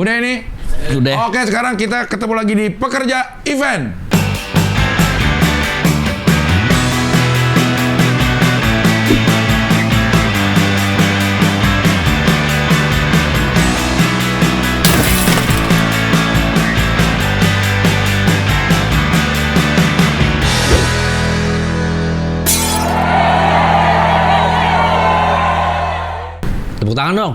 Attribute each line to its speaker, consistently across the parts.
Speaker 1: Udah ini?
Speaker 2: Udah.
Speaker 1: Oke, sekarang kita ketemu lagi di Pekerja Event.
Speaker 2: Tepuk tangan dong.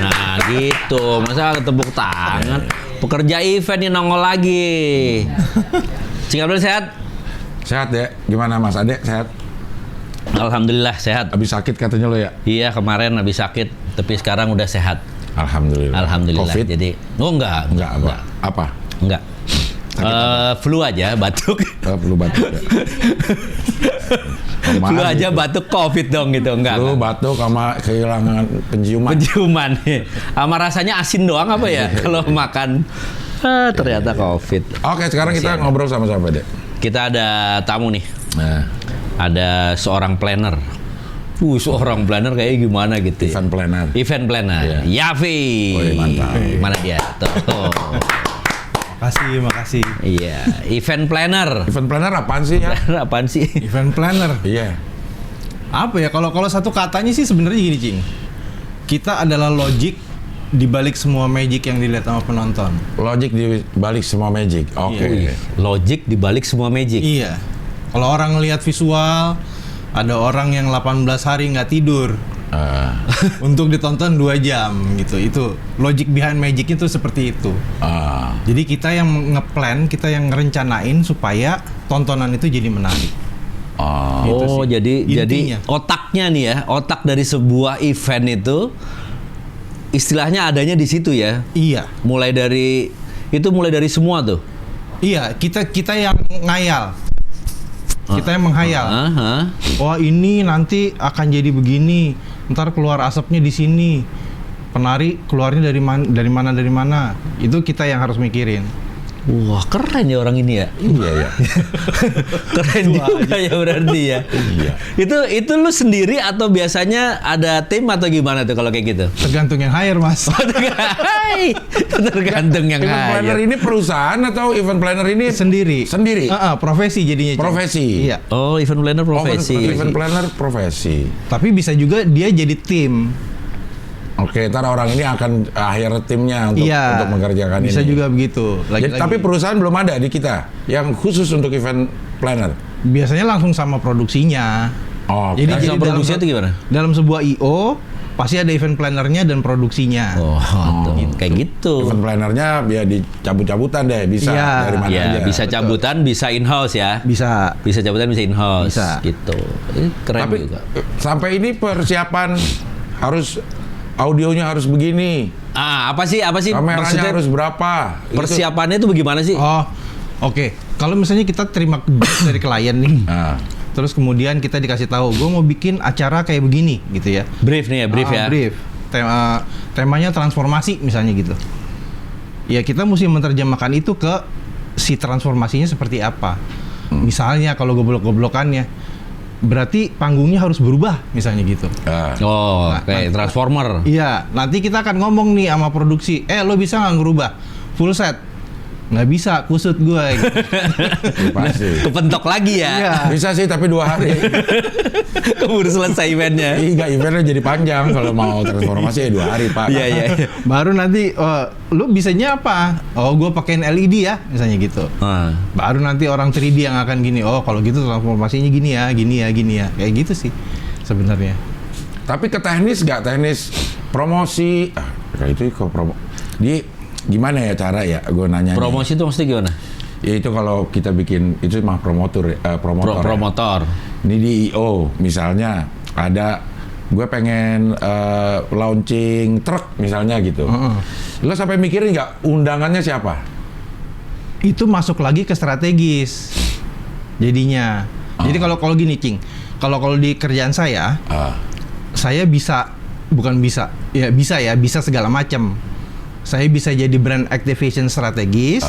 Speaker 2: Nah gitu, masa tepuk tangan. Pekerja event yang nongol lagi. Cing Abdul sehat?
Speaker 1: Sehat ya? Gimana Mas Ade? Sehat?
Speaker 2: Alhamdulillah sehat.
Speaker 1: Habis sakit katanya lo ya?
Speaker 2: Iya kemarin habis sakit, tapi sekarang udah sehat.
Speaker 1: Alhamdulillah.
Speaker 2: Alhamdulillah.
Speaker 1: Covid?
Speaker 2: Jadi, enggak.
Speaker 1: Apa?
Speaker 2: Enggak. Flu aja, batuk.
Speaker 1: Flu batuk ya?
Speaker 2: Flu aja batuk COVID dong gitu, enggak.
Speaker 1: Flu batuk sama kehilangan penciuman.
Speaker 2: Penciuman. Sama rasanya asin doang apa ya kalau makan. Ternyata COVID.
Speaker 1: Oke, sekarang kita ngobrol sama-sama deh.
Speaker 2: Kita ada tamu nih.
Speaker 1: Nah,
Speaker 2: Ada seorang planner. Seorang planner kayak gimana gitu ya? Event planner.
Speaker 1: Iya.
Speaker 2: Yafi.
Speaker 1: Mantap.
Speaker 2: Mana dia? Tuh.
Speaker 3: Makasih.
Speaker 2: Iya, event planner.
Speaker 1: Event planner apaan sih ya?
Speaker 2: Planner apaan sih?
Speaker 3: Event planner.
Speaker 1: Iya.
Speaker 3: Apa ya? Kalau satu katanya sih sebenarnya gini, Cing. Kita adalah logic di balik semua magic yang dilihat sama penonton.
Speaker 1: Logic di balik semua magic. Oke.
Speaker 3: Iya.
Speaker 2: Logic di balik semua magic.
Speaker 3: Iya. Kalau orang ngelihat visual, ada orang yang 18 hari nggak tidur. Untuk ditonton 2 jam gitu. Itu logic behind magic itu seperti itu. Jadi kita yang ngeplan, kita yang ngerencanain supaya tontonan itu jadi menarik. Gitu
Speaker 2: Oh,
Speaker 3: sih.
Speaker 2: jadi
Speaker 3: Intinya.
Speaker 2: otaknya nih ya, otak dari sebuah event itu istilahnya adanya di situ ya.
Speaker 3: Iya.
Speaker 2: Mulai dari semua tuh.
Speaker 3: Iya, kita yang ngayal. Kita yang menghayal.
Speaker 2: Aha.
Speaker 3: Wah, ini nanti akan jadi begini. Ntar keluar asapnya di sini. Penari keluarnya dari mana. Itu kita yang harus mikirin.
Speaker 2: Wah, keren ya orang ini ya.
Speaker 1: Iya ya.
Speaker 2: Keren juga ya berarti ya.
Speaker 1: Iya.
Speaker 2: Itu lu sendiri atau biasanya ada tim atau gimana tuh kalau kayak gitu?
Speaker 3: Tergantung yang hire, Mas.
Speaker 2: Tergantung yang
Speaker 1: Event planner
Speaker 2: hire.
Speaker 1: ini perusahaan atau event planner ini
Speaker 3: Sendiri.
Speaker 1: Sendiri.
Speaker 3: Profesi jadinya. Cing.
Speaker 1: Profesi.
Speaker 3: Iya.
Speaker 2: Oh, event planner profesi.
Speaker 1: Event planner profesi.
Speaker 3: Tapi bisa juga dia jadi tim.
Speaker 1: Oke, ntar orang ini akan hire timnya untuk mengerjakan
Speaker 3: bisa
Speaker 1: ini.
Speaker 3: juga begitu.
Speaker 1: Jadi, tapi perusahaan belum ada di kita yang khusus untuk event planner.
Speaker 3: Biasanya langsung sama produksinya.
Speaker 1: Oh,
Speaker 2: Jadi
Speaker 3: dalam-
Speaker 2: produksinya itu gimana?
Speaker 3: Dalam sebuah IO pasti ada event plannernya dan produksinya.
Speaker 2: Oh, tuh. Kayak gitu.
Speaker 1: event plannernya biar dicabut-cabutan deh, bisa
Speaker 3: Iya.
Speaker 1: dari mana
Speaker 2: Ya,
Speaker 1: aja.
Speaker 2: bisa cabutan, bisa in-house ya.
Speaker 3: Bisa.
Speaker 2: Bisa cabutan, bisa in-house.
Speaker 3: Bisa.
Speaker 2: Gitu. Keren
Speaker 1: Tapi
Speaker 2: juga.
Speaker 1: sampai ini persiapan harus audionya harus begini,
Speaker 2: Apa sih
Speaker 1: kameranya
Speaker 2: maksudnya
Speaker 1: harus berapa. Gitu.
Speaker 2: persiapannya itu bagaimana sih?
Speaker 3: Oh, oke. Kalau misalnya kita terima dari klien nih,
Speaker 1: Nah,
Speaker 3: terus kemudian kita dikasih tahu, gue mau bikin acara kayak begini, gitu ya.
Speaker 2: Brief nih ya, brief ya.
Speaker 3: Brief. Temanya transformasi misalnya gitu. Ya kita mesti menerjemahkan itu ke si transformasinya seperti apa. Misalnya kalau goblok-goblokannya, berarti panggungnya harus berubah misalnya gitu.
Speaker 2: Oh, kayak Transformer.
Speaker 3: Iya, nanti kita akan ngomong nih sama produksi, lo bisa nggak ngerubah full set? Nggak bisa, kusut gue. Gitu.
Speaker 1: pasti.
Speaker 2: Kepentok lagi ya.
Speaker 3: Iya.
Speaker 1: Bisa sih, tapi 2 hari.
Speaker 2: Keburu selesai eventnya.
Speaker 1: Iya, eventnya jadi panjang. Kalau mau transformasi ya 2 hari, Pak.
Speaker 2: Iya.
Speaker 3: Baru nanti, lu bisanya apa? Oh, gue pakein LED ya, misalnya gitu. Baru nanti orang 3D yang akan gini. Oh, kalau gitu transformasinya gini ya. Kayak gitu sih sebenarnya.
Speaker 1: Tapi ke teknis nggak? Teknis promosi. Kayak itu kok promo. Gimana ya cara ya? Gue nanya.
Speaker 2: Promosi itu maksudnya gimana?
Speaker 1: Ya itu kalau kita bikin itu mah promotor.
Speaker 2: Promotor.
Speaker 1: Ini di IO misalnya ada gue pengen launching truk misalnya gitu. Lo sampai mikirin nggak undangannya siapa?
Speaker 3: Itu masuk lagi ke strategis jadinya. Jadi kalau gini, Cing, kalau di kerjaan saya bisa segala macam. Saya bisa jadi brand activation strategis,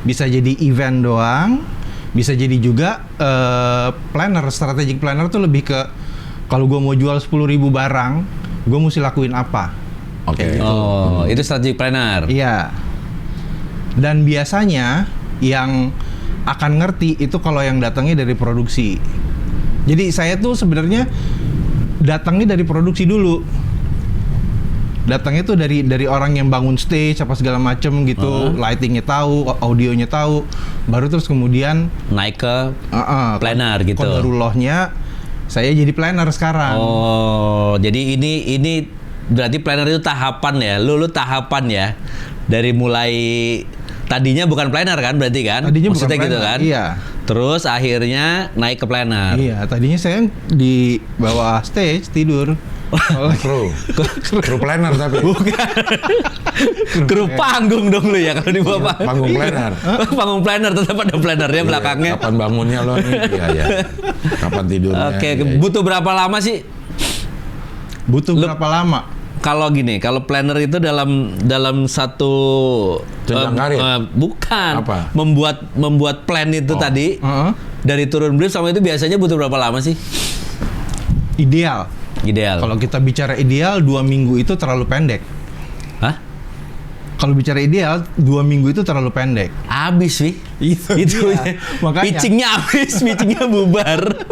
Speaker 3: bisa jadi event doang, bisa jadi juga planner. Strategic planner tuh lebih ke kalau gue mau jual 10.000 barang, gue mesti lakuin apa.
Speaker 1: Oke.
Speaker 2: Oh, itu strategic planner.
Speaker 3: Iya. Dan biasanya yang akan ngerti itu kalau yang datangnya dari produksi. Jadi saya tuh sebenarnya datangnya dari produksi dulu. Datangnya tuh dari orang yang bangun stage apa segala macem gitu, lightingnya tahu, audionya tahu, baru terus kemudian
Speaker 2: Naik ke planner gitu.
Speaker 3: Qadarullah-nya saya jadi planner sekarang.
Speaker 2: Oh, jadi ini berarti planner itu tahapan ya. Lu tahapan ya. Dari mulai tadinya bukan planner kan berarti kan?
Speaker 3: Tadinya
Speaker 2: maksudnya
Speaker 3: bukan
Speaker 2: gitu
Speaker 3: planner,
Speaker 2: kan?
Speaker 3: iya.
Speaker 2: Terus akhirnya naik ke planner.
Speaker 3: Iya, tadinya saya di bawah stage tidur.
Speaker 1: Kru planner tapi.
Speaker 2: Kru panggung dong lu ya kalau di bawah
Speaker 1: Panggung planner.
Speaker 2: Panggung planner tetap ada plannernya
Speaker 1: Iya,
Speaker 2: belakangnya.
Speaker 1: Kapan bangunnya lo nih? Iya. Kapan tidurnya?
Speaker 2: Oke,
Speaker 1: Iya.
Speaker 2: butuh berapa lama sih?
Speaker 3: Butuh berapa lama?
Speaker 2: Kalau gini, kalau planner itu dalam satu
Speaker 1: Jenjang karir?
Speaker 2: Bukan.
Speaker 1: Apa?
Speaker 2: Membuat plan itu tadi dari turun brief sama itu biasanya butuh berapa lama sih?
Speaker 3: Ideal.
Speaker 2: Ideal.
Speaker 3: Kalau kita bicara ideal 2 minggu itu terlalu pendek.
Speaker 2: Hah?
Speaker 3: Kalau bicara ideal 2 minggu itu terlalu pendek.
Speaker 2: Habis sih.
Speaker 3: Itu
Speaker 2: ya.
Speaker 3: Makanya.
Speaker 2: Pitchingnya habis, pitchingnya bubar.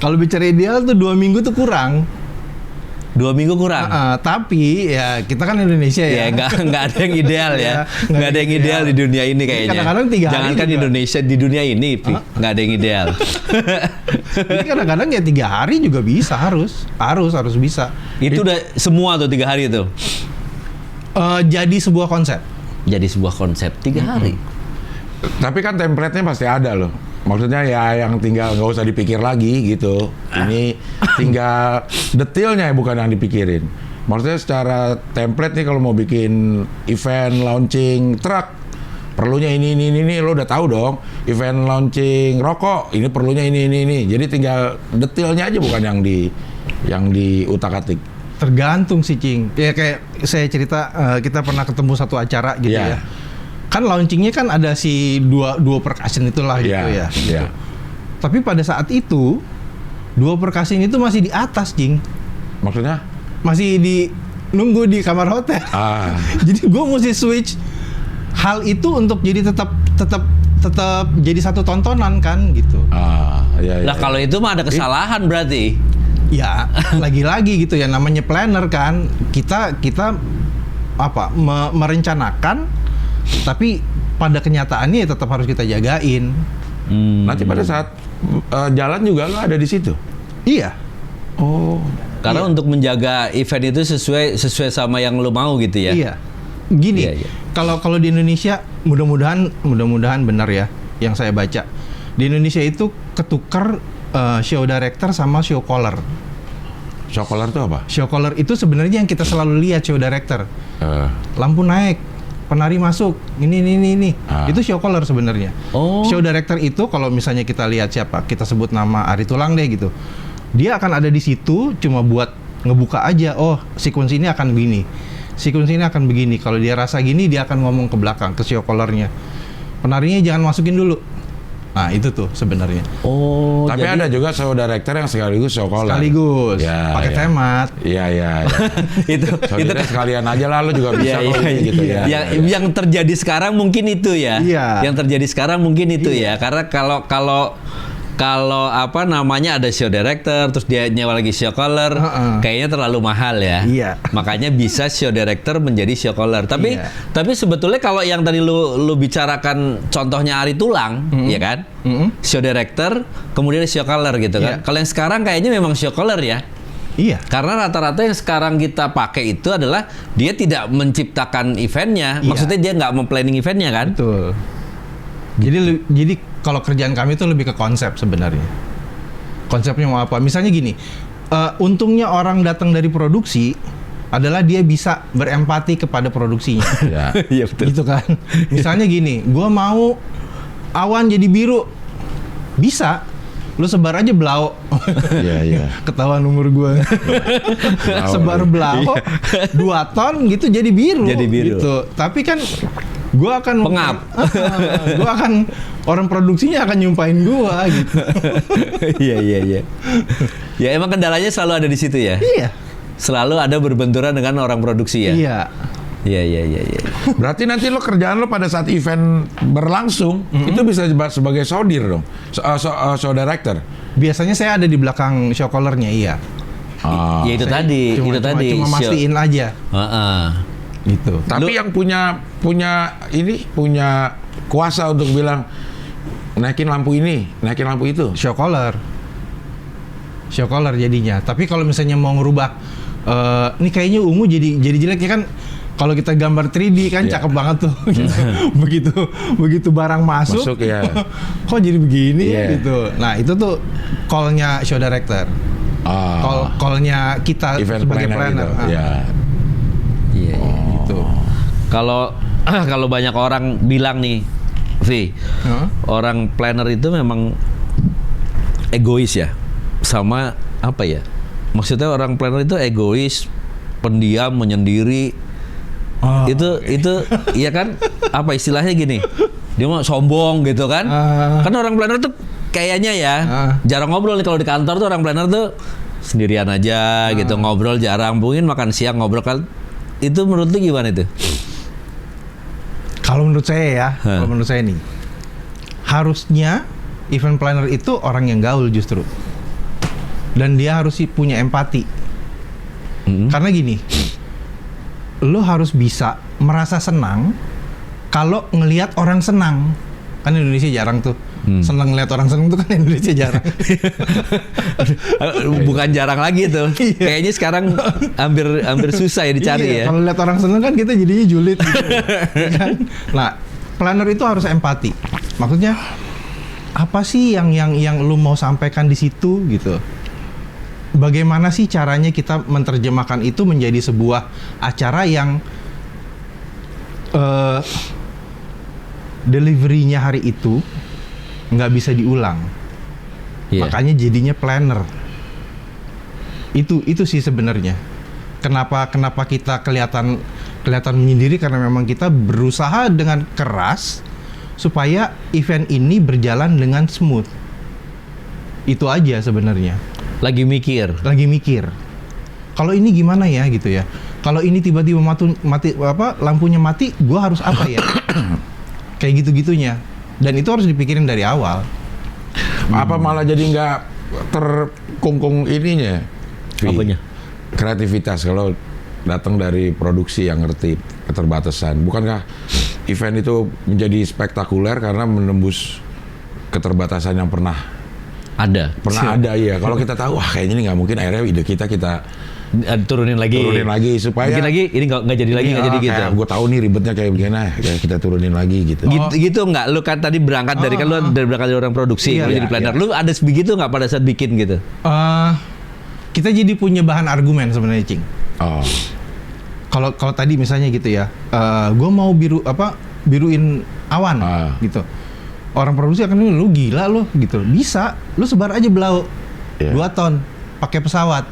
Speaker 3: Kalau bicara ideal tuh 2 minggu tuh kurang.
Speaker 2: 2 minggu kurang.
Speaker 3: Tapi ya kita kan Indonesia ya.
Speaker 2: Ya nggak ada yang ideal ya.
Speaker 3: Iya,
Speaker 2: Nggak ada yang ideal di dunia ini kayaknya.
Speaker 3: Kadang-kadang 3 hari
Speaker 2: Jangankan
Speaker 3: juga.
Speaker 2: Indonesia, di dunia ini nggak ada yang ideal.
Speaker 3: Jadi kadang-kadang ya 3 hari juga bisa, harus bisa.
Speaker 2: Itu udah semua tuh 3 hari itu.
Speaker 3: Jadi sebuah konsep.
Speaker 2: Jadi sebuah konsep 3 hari.
Speaker 1: Tapi kan template-nya pasti ada loh. Maksudnya ya yang tinggal nggak usah dipikir lagi gitu. Ini tinggal detailnya bukan yang dipikirin. Maksudnya secara template nih kalau mau bikin event launching truk perlunya ini lo udah tahu dong. Event launching rokok ini perlunya ini. Jadi tinggal detailnya aja bukan yang diutak-atik.
Speaker 3: Tergantung sih, Cing. Ya kayak saya cerita kita pernah ketemu satu acara gitu
Speaker 1: Iya.
Speaker 3: ya. Kan launchingnya kan ada si dua percussion itulah gitu ya.
Speaker 1: Iya.
Speaker 3: Tapi pada saat itu 2 percussion itu masih di atas, Cing.
Speaker 1: Maksudnya?
Speaker 3: Masih nunggu di kamar hotel. Jadi gue mesti switch hal itu untuk jadi tetap jadi satu tontonan kan gitu.
Speaker 1: Iya.
Speaker 2: Lah kalau itu mah ada kesalahan berarti.
Speaker 3: Ya, lagi-lagi gitu ya, namanya planner kan. Kita merencanakan, tapi pada kenyataannya ya tetap harus kita jagain.
Speaker 1: Nanti pada saat jalan juga lo ada di situ.
Speaker 3: Iya.
Speaker 2: Karena untuk menjaga event itu sesuai sama yang lo mau gitu ya.
Speaker 3: Iya. Gini,
Speaker 2: Iya.
Speaker 3: kalau di Indonesia mudah-mudahan benar ya yang saya baca. Di Indonesia itu ketukar show director sama show caller.
Speaker 1: Show caller itu apa?
Speaker 3: Show caller itu sebenarnya yang kita selalu lihat show director. Lampu naik, penari masuk, ini. Itu show caller sebenarnya. Show director itu kalau misalnya kita lihat siapa, kita sebut nama Ari Tulang deh gitu. Dia akan ada di situ cuma buat ngebuka aja. Oh, sequence ini akan begini. Sequence ini akan begini. Kalau dia rasa gini, dia akan ngomong ke belakang ke show callernya. Penarinya jangan masukin dulu. Nah, itu tuh sebenarnya.
Speaker 1: Tapi
Speaker 2: jadi-
Speaker 1: ada juga show director yang sekaligus show caller.
Speaker 3: Sekaligus pakai temat.
Speaker 1: Iya.
Speaker 2: itu
Speaker 1: Soalnya sekalian aja lah lo juga bisa
Speaker 2: Iya,
Speaker 1: kok
Speaker 2: iya,
Speaker 1: gitu
Speaker 2: iya.
Speaker 1: ya.
Speaker 2: Yang terjadi sekarang mungkin itu ya.
Speaker 3: Iya.
Speaker 2: Yang terjadi sekarang mungkin itu ya. Karena kalau apa namanya ada show director terus dia nyewa lagi show caller, kayaknya terlalu mahal ya.
Speaker 3: Iya.
Speaker 2: Makanya bisa show director menjadi show caller. Tapi
Speaker 3: Iya.
Speaker 2: tapi sebetulnya kalau yang tadi lu bicarakan contohnya Ari Tulang, ya kan? Show director kemudian show caller gitu kan.
Speaker 3: Iya.
Speaker 2: Kalau yang sekarang kayaknya memang show caller ya.
Speaker 3: Iya.
Speaker 2: Karena rata-rata yang sekarang kita pakai itu adalah dia tidak menciptakan eventnya,
Speaker 3: Iya.
Speaker 2: maksudnya dia nggak memplanning eventnya kan?
Speaker 3: Betul. Jadi kalau kerjaan kami itu lebih ke konsep sebenarnya. Konsepnya mau apa? Misalnya gini, untungnya orang datang dari produksi adalah dia bisa berempati kepada produksinya.
Speaker 1: Iya.
Speaker 2: Iya betul.
Speaker 3: Gitu kan. Misalnya gini, gua mau awan jadi biru. Bisa. Lu sebar aja belau.
Speaker 1: Iya.
Speaker 3: Ketahuan umur gua. Sebar belau 2 ton gitu jadi biru.
Speaker 2: Jadi biru.
Speaker 3: Gitu. Tapi kan gua akan
Speaker 2: Pengap.
Speaker 3: gua akan orang produksinya akan nyumpahin gua gitu.
Speaker 2: Iya. Ya emang kendalanya selalu ada di situ ya.
Speaker 3: Iya.
Speaker 2: selalu ada berbenturan dengan orang produksi ya.
Speaker 3: Iya.
Speaker 2: Iya.
Speaker 1: Berarti nanti lo kerjaan lo pada saat event berlangsung itu bisa sebagai sodir dong, show director.
Speaker 3: Biasanya saya ada di belakang show callernya, iya.
Speaker 2: Ya itu tadi,
Speaker 3: Cuma mastiin aja. Gitu.
Speaker 1: Tapi yang punya kuasa untuk bilang naikin lampu ini, naikin lampu itu.
Speaker 3: Show caller jadinya. Tapi kalau misalnya mau ngerubah, ini kayaknya ungu jadi jelek ya kan. Kalau kita gambar 3D kan cakep banget tuh. Gitu. begitu barang masuk
Speaker 1: ya.
Speaker 3: Kok jadi begini
Speaker 1: Yeah.
Speaker 3: gitu. Nah itu tuh call-nya show director. Call-nya kita
Speaker 1: Event
Speaker 3: sebagai
Speaker 1: planner. Gitu.
Speaker 2: Iya.
Speaker 3: Gitu.
Speaker 2: Kalau banyak orang bilang nih, Vi, orang planner itu memang egois ya, sama apa ya? Maksudnya orang planner itu egois, pendiam, menyendiri. Itu ya kan? Apa istilahnya gini? Dia mau sombong gitu kan? Kan orang planner tuh kayaknya ya jarang ngobrol nih. Kalau di kantor tuh orang planner tuh sendirian aja gitu, ngobrol jarang, mungkin makan siang ngobrol kan. Itu menurut lu gimana itu?
Speaker 3: Kalau menurut saya nih, harusnya event planner itu orang yang gaul justru. Dan dia harus punya empati. Karena gini, lo harus bisa merasa senang kalau ngelihat orang senang. Kan Indonesia jarang tuh. Senang ngelihat orang senang tuh kan Indonesia jarang.
Speaker 2: Bukan jarang lagi tuh. Kayaknya sekarang hampir susah ya dicari ya.
Speaker 3: Kalau lihat orang senang kan kita jadinya julid gitu. Kan? Nah, planner itu harus empati. Maksudnya apa sih yang lu mau sampaikan di situ gitu? Bagaimana sih caranya kita menerjemahkan itu menjadi sebuah acara yang delivery-nya hari itu nggak bisa diulang. Makanya jadinya planner. Itu sih sebenarnya. Kenapa kita kelihatan menyendiri, karena memang kita berusaha dengan keras supaya event ini berjalan dengan smooth. Itu aja sebenarnya.
Speaker 2: Lagi mikir.
Speaker 3: Kalau ini gimana ya gitu ya. Kalau ini tiba-tiba lampunya mati, gua harus apa ya? Kayak gitu-gitunya. Dan itu harus dipikirin dari awal.
Speaker 1: Apa malah jadi nggak terkungkung ininya?
Speaker 2: Apanya?
Speaker 1: Kreativitas kalau datang dari produksi yang ngerti keterbatasan. Bukankah event itu menjadi spektakuler karena menembus keterbatasan yang pernah ada iya. Kalau kita tahu kayaknya ini nggak mungkin, akhirnya ide kita
Speaker 2: turunin lagi
Speaker 1: supaya
Speaker 2: mungkin lagi ini nggak jadi lagi nggak jadi gitu.
Speaker 1: Gue tahu nih ribetnya kayak begini, kayak kita turunin lagi gitu.
Speaker 2: Gitu nggak? Lu kan tadi berangkat dari berangkat dari orang produksi, lu jadi planner. Lu ada begitu nggak pada saat bikin gitu?
Speaker 3: Kita jadi punya bahan argumen sebenarnya, Cing. Kalau tadi misalnya gitu ya, gue mau biruin awan gitu. Orang produksi akan lu gila lo gitu. Bisa, lu sebar aja belau 2 ton pakai pesawat.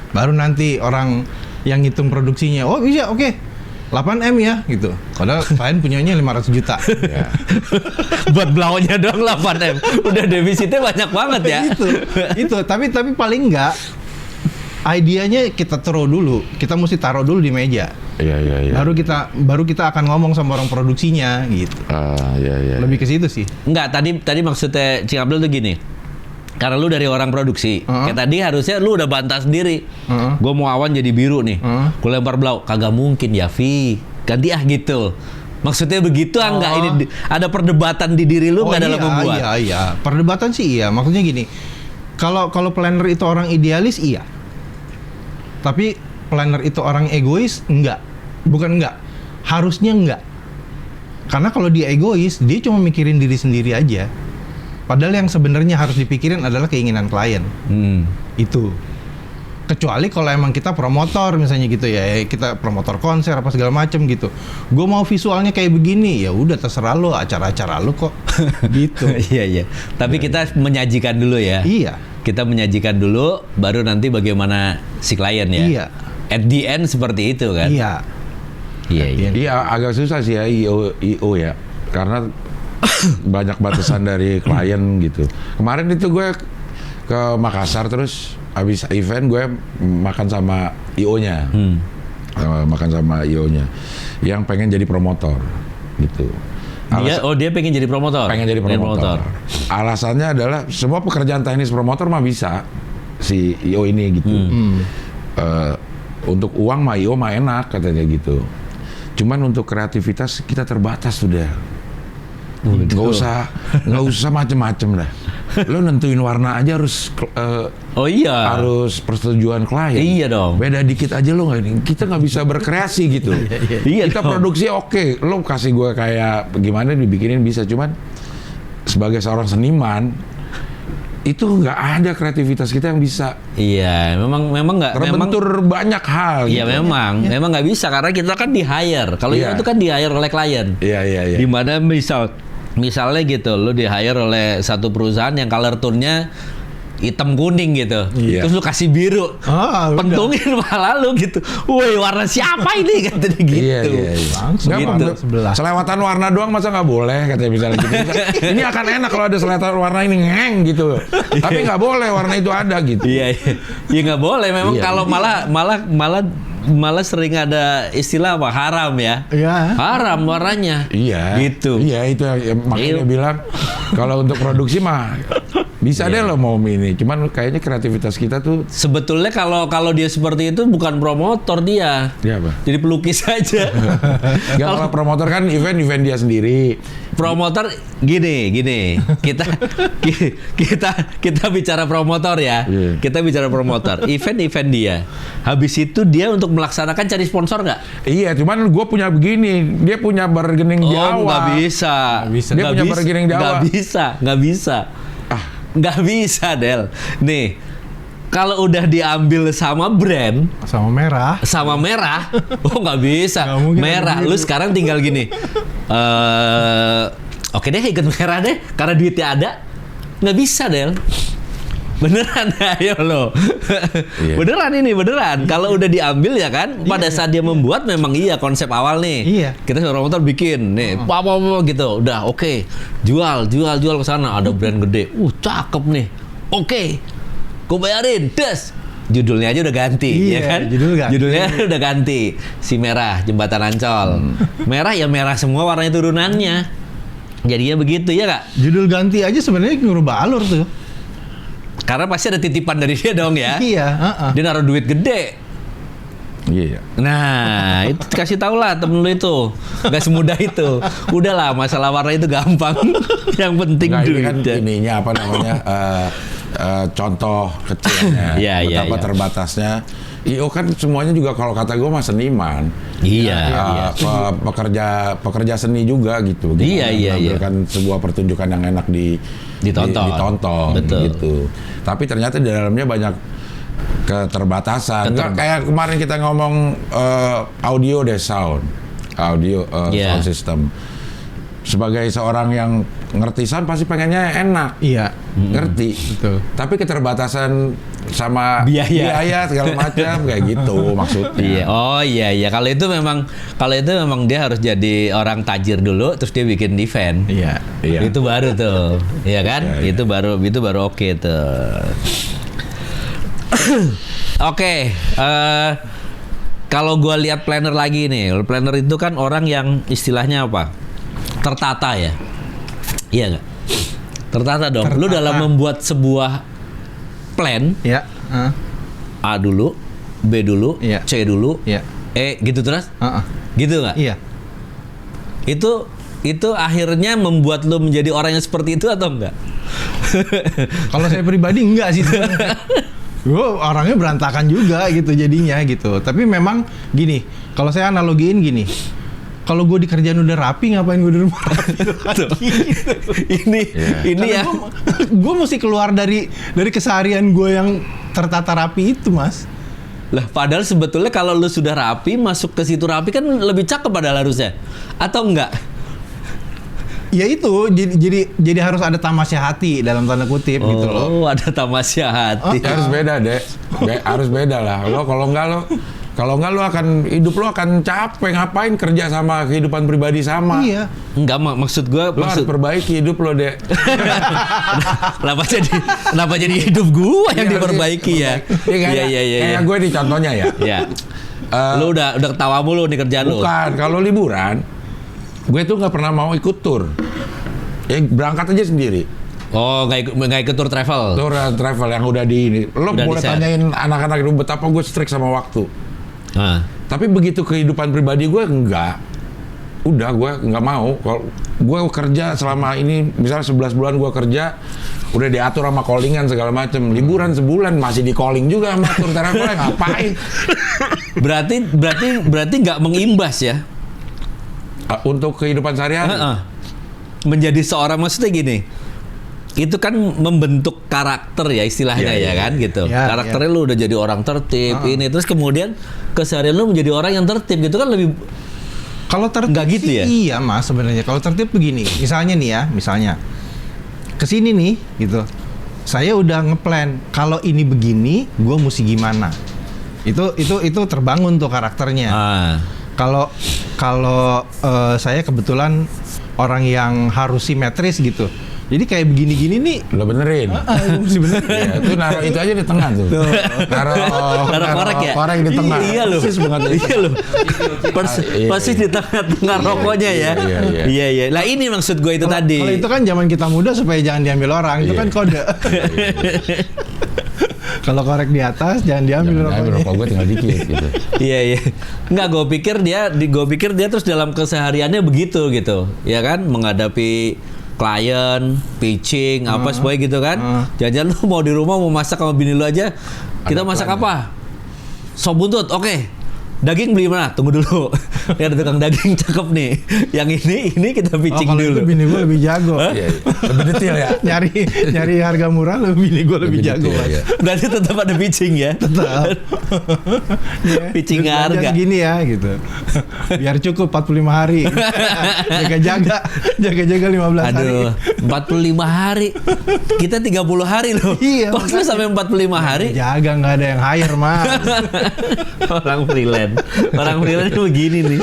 Speaker 3: Baru nanti orang yang ngitung produksinya, oh bisa, oke. 8M ya gitu. Padahal klien punyanya 500 juta.
Speaker 2: Buat belaunya doang 8M. Udah defisitnya banyak banget ya.
Speaker 3: Itu. Tapi paling enggak idenya kita taruh dulu. Kita mesti taruh dulu di meja.
Speaker 1: Iya.
Speaker 3: Baru kita akan ngomong sama orang produksinya gitu.
Speaker 1: Iya.
Speaker 3: Lebih ke situ sih.
Speaker 2: Enggak, tadi maksudnya Cing Abdul tuh gini. Karena lu dari orang produksi, kayak tadi harusnya lu udah bantah sendiri. Gue mau awan jadi biru nih, gue lempar blau. Kagak mungkin ya, Vi. Ganti gitu. Maksudnya begitu enggak? Ini ada perdebatan di diri lu nggak dalam membuat?
Speaker 3: Iya. Perdebatan sih iya. Maksudnya gini, kalau planner itu orang idealis iya. Tapi planner itu orang egois enggak. Bukan enggak. Harusnya enggak. Karena kalau dia egois, dia cuma mikirin diri sendiri aja. Padahal yang sebenarnya harus dipikirin adalah keinginan klien. Itu. Kecuali kalau emang kita promotor misalnya gitu ya, kita promotor konser apa segala macem gitu. Gue mau visualnya kayak begini, ya udah terserah lo, acara-acara lo kok. Gitu.
Speaker 2: Iya. Tapi kita menyajikan dulu ya.
Speaker 3: Iya.
Speaker 2: Kita menyajikan dulu, baru nanti bagaimana si klien ya.
Speaker 3: Iya.
Speaker 2: At the end seperti itu kan.
Speaker 3: Iya.
Speaker 1: Iya, agak susah sih ya IO ya. Karena banyak batasan dari klien gitu. Kemarin itu gue ke Makassar terus habis event gue makan sama IO-nya. Makan sama IO-nya yang pengen jadi promotor gitu.
Speaker 2: Dia pengen jadi promotor.
Speaker 1: Pengen jadi promotor. Alasannya adalah semua pekerjaan teknis promotor mah bisa si IO ini gitu. Untuk uang mah IO mah enak katanya gitu. Cuman untuk kreativitas kita terbatas sudah. Nggak usah macem-macem lah. Lo nentuin warna aja harus harus persetujuan klien.
Speaker 2: Iya dong.
Speaker 1: Beda dikit aja lo nggak, kita nggak bisa berkreasi gitu.
Speaker 2: Iya
Speaker 1: Kita
Speaker 2: dong.
Speaker 1: produksi oke, lo kasih gue kayak gimana dibikinin bisa, cuman sebagai seorang seniman itu nggak ada kreativitas kita yang bisa.
Speaker 2: Iya, memang nggak.
Speaker 1: Terbentur banyak hal.
Speaker 2: Iya
Speaker 1: gitu.
Speaker 2: memang nggak bisa karena kita kan di hire. Kalau itu kan di hire oleh klien.
Speaker 1: Iya.
Speaker 2: Di mana misalnya gitu, lu di hire oleh satu perusahaan yang color tone-nya hitam kuning gitu, terus lu kasih biru, pentungin malah lu gitu, woi warna siapa ini katanya gitu.
Speaker 1: Iya.
Speaker 3: Langsung
Speaker 1: gitu.
Speaker 3: sebelah.
Speaker 1: Selewatan warna doang masa nggak boleh katanya misalnya gitu. Ini akan enak kalau ada selewatan warna ini ngeng gitu. Tapi nggak boleh warna itu ada gitu.
Speaker 2: Iya nggak boleh. Memang kalau malah sering ada istilah apa haram ya.
Speaker 3: Iya.
Speaker 2: Haram warnanya.
Speaker 1: Iya.
Speaker 2: Gitu.
Speaker 1: Iya itu makanya bilang kalau untuk produksi mah bisa deh lo mau ini. Cuman kayaknya kreativitas kita tuh
Speaker 2: sebetulnya kalau dia seperti itu bukan promotor dia.
Speaker 1: Dia apa?
Speaker 2: Jadi pelukis aja.
Speaker 1: Kalau promotor kan event dia sendiri.
Speaker 2: Promotor gini. Kita bicara promotor ya.
Speaker 1: Yeah.
Speaker 2: Kita bicara promotor. Event dia. Habis itu dia untuk melaksanakan cari sponsor nggak?
Speaker 1: Iya, cuman gue punya begini. Dia punya bargaining di awal.
Speaker 2: Nggak bisa.
Speaker 1: Dia punya bargaining di awal.
Speaker 2: Nggak bisa. Nggak bisa, Del. Nih, kalau udah diambil sama brand,
Speaker 3: sama merah,
Speaker 2: oh nggak bisa. Merah, lu sekarang tinggal gini. Oke deh, ikut merah deh, karena duitnya ada. Nggak bisa, Del. Beneran, ayo lo.
Speaker 1: Iya.
Speaker 2: Beneran. Kalau udah diambil ya kan, pada saat dia membuat memang konsep awal nih.
Speaker 3: Iya.
Speaker 2: Kita seorang motor bikin nih, apa gitu. Udah oke. Jual ke sana, ada brand gede. Cakep nih. Oke. Gue bayarin, des. Judulnya aja udah ganti, ya kan? Judulnya udah ganti. Si merah, Jembatan Ancol. Merah ya merah semua warnanya turunannya. Jadinya begitu ya kak?
Speaker 3: Judul ganti aja sebenarnya ngerubah alur tuh.
Speaker 2: Karena pasti ada titipan dari dia dong ya.
Speaker 3: Iya.
Speaker 2: Dia naruh duit gede.
Speaker 1: Iya.
Speaker 2: Nah, itu kasih tau lah temen lu itu. Gak semudah itu. Udahlah, masalah warna itu gampang. Yang penting
Speaker 1: ini kan
Speaker 2: duitnya.
Speaker 1: ininya apa namanya? Contoh kecilnya. Betapa terbatasnya. IO kan semuanya juga kalau kata gue mah seniman.
Speaker 2: Iya.
Speaker 1: Pekerja seni juga gitu.
Speaker 2: Iya.
Speaker 1: Menampilkan sebuah pertunjukan yang enak ditonton
Speaker 2: Betul.
Speaker 1: gitu. Tapi ternyata di dalamnya banyak keterbatasan. Kayak kemarin kita ngomong audio deh, sound system. Sebagai seorang yang ngerti sound pasti pengennya enak.
Speaker 3: Iya.
Speaker 1: Ngerti.
Speaker 3: Betul.
Speaker 1: Tapi keterbatasan sama
Speaker 2: biaya
Speaker 1: segala macam kayak gitu maksudnya.
Speaker 2: Iya. Kalau itu memang dia harus jadi orang tajir dulu terus dia bikin event.
Speaker 3: Iya.
Speaker 2: Itu baru tuh. Iya kan?
Speaker 1: Iya.
Speaker 2: Itu baru oke tuh. Oke, kalau gue lihat planner lagi nih, planner itu kan orang yang istilahnya apa? Tertata ya, iya nggak? Tertata dong. Lu dalam membuat sebuah plan,
Speaker 3: ya.
Speaker 2: A dulu, B dulu,
Speaker 3: Iya.
Speaker 2: C dulu,
Speaker 3: Iya.
Speaker 2: E gitu terus, gitu nggak?
Speaker 3: Iya.
Speaker 2: Itu akhirnya membuat lu menjadi orang yang seperti itu atau enggak?
Speaker 3: Kalau saya pribadi enggak sih. Gue orangnya berantakan juga gitu jadinya gitu. Tapi memang gini, kalau saya analogiin gini, kalau gue di kerjaan udah rapi, ngapain gue di rumah rapi lagi? Gitu.
Speaker 2: Ini ya.
Speaker 3: Gue mesti keluar dari keseharian gue yang tertata rapi itu, Mas.
Speaker 2: Lah padahal sebetulnya kalau lu sudah rapi, masuk ke situ rapi kan lebih cakep padahal harusnya. Atau enggak?
Speaker 3: Ya itu, jadi harus ada tamasya hati dalam tanda kutip gitu loh.
Speaker 2: Oh, ada tamasya hati.
Speaker 1: Harus beda, Dek. Harus beda lah. Lo kalau enggak lo Kalau enggak hidup lu akan capek, ngapain kerja sama kehidupan pribadi sama.
Speaker 3: Iya.
Speaker 2: Enggak, maksud gua
Speaker 1: Lu harus perbaiki hidup lo, Dek.
Speaker 2: kenapa jadi hidup gua yang
Speaker 1: Iya,
Speaker 2: diperbaiki ya?
Speaker 1: Kayak gue nih contohnya ya.
Speaker 2: Ya. Lu udah ketawa mulu nih kerjaan lu.
Speaker 1: Bukan, kalau liburan, gue tuh nggak pernah mau ikut tur. Ya berangkat aja sendiri.
Speaker 2: Oh, nggak ikut tour travel.
Speaker 1: Tur travel yang udah di ini. Lo
Speaker 2: Udah
Speaker 1: boleh
Speaker 2: di-set.
Speaker 1: tanyain anak-anak itu betapa gue strict sama waktu.
Speaker 2: Nah.
Speaker 1: Tapi begitu kehidupan pribadi gue enggak. Udah gue nggak mau. Kalau gue kerja selama ini, misalnya 11 bulan gue kerja, udah diatur sama callingan segala macem. Liburan sebulan masih di calling juga sama tur travel, ngapain?
Speaker 2: Berarti nggak mengimbas ya?
Speaker 1: Untuk kehidupan sehari-hari.
Speaker 2: Menjadi seorang, maksudnya gini. Itu kan membentuk karakter ya istilahnya ya kan gitu. Karakternya lu udah jadi orang tertib ini, terus kemudian keseharian lu menjadi orang yang tertib gitu kan lebih.
Speaker 3: Kalau tertib
Speaker 2: nggak gitu
Speaker 3: sih
Speaker 2: ya?
Speaker 3: Iya Mas sebenarnya. Kalau tertib begini, misalnya nih ya, kesini nih gitu. Saya udah ngeplan kalau ini begini, gue mesti gimana. Itu terbangun tuh karakternya. Kalau saya kebetulan orang yang harus simetris gitu. Jadi kayak begini-gini nih.
Speaker 1: Lo benerin.
Speaker 3: Mesti benerin.
Speaker 1: Ya, itu naruh itu aja di tengah tuh. Naruh
Speaker 2: korek ya?
Speaker 1: Korek di tengah.
Speaker 2: Iya loh. Iya loh. Persis di tengah rokoknya ya. Iya. Lah ini maksud gue itu tadi.
Speaker 3: Kalau itu kan zaman kita muda supaya jangan diambil orang. Itu kan kode. Kalau korek di atas jangan diambil rokoknya.
Speaker 1: Rokok gue tinggal dikit gitu.
Speaker 2: Iya. Enggak, gue pikir dia terus dalam kesehariannya begitu gitu. Ya kan, menghadapi klien, pitching, apa semuanya gitu kan. Jangan-jangan lu mau di rumah mau masak sama bini lu aja. Kita masak apa? Sop buntut. Oke. Daging beli mana? Tunggu dulu. Ini ada tukang daging cakep nih. Yang ini kita pitching
Speaker 3: kalau
Speaker 2: dulu.
Speaker 3: itu bini gue lebih jago.
Speaker 1: Lebih detail ya.
Speaker 3: nyari harga murah bini gue lebih jago.
Speaker 1: Ya.
Speaker 2: Berarti tetap ada pitching ya?
Speaker 3: Tetap.
Speaker 2: Pitching harga.
Speaker 3: Gini ya gitu. Biar cukup 45 hari. Jaga-jaga 15 hari.
Speaker 2: Aduh, 45 hari. Kita 30 hari loh.
Speaker 3: Iya.
Speaker 2: Kok lu sampai 45 hari?
Speaker 3: Jaga nggak ada yang hire Mas.
Speaker 2: Orang freelance begini nih.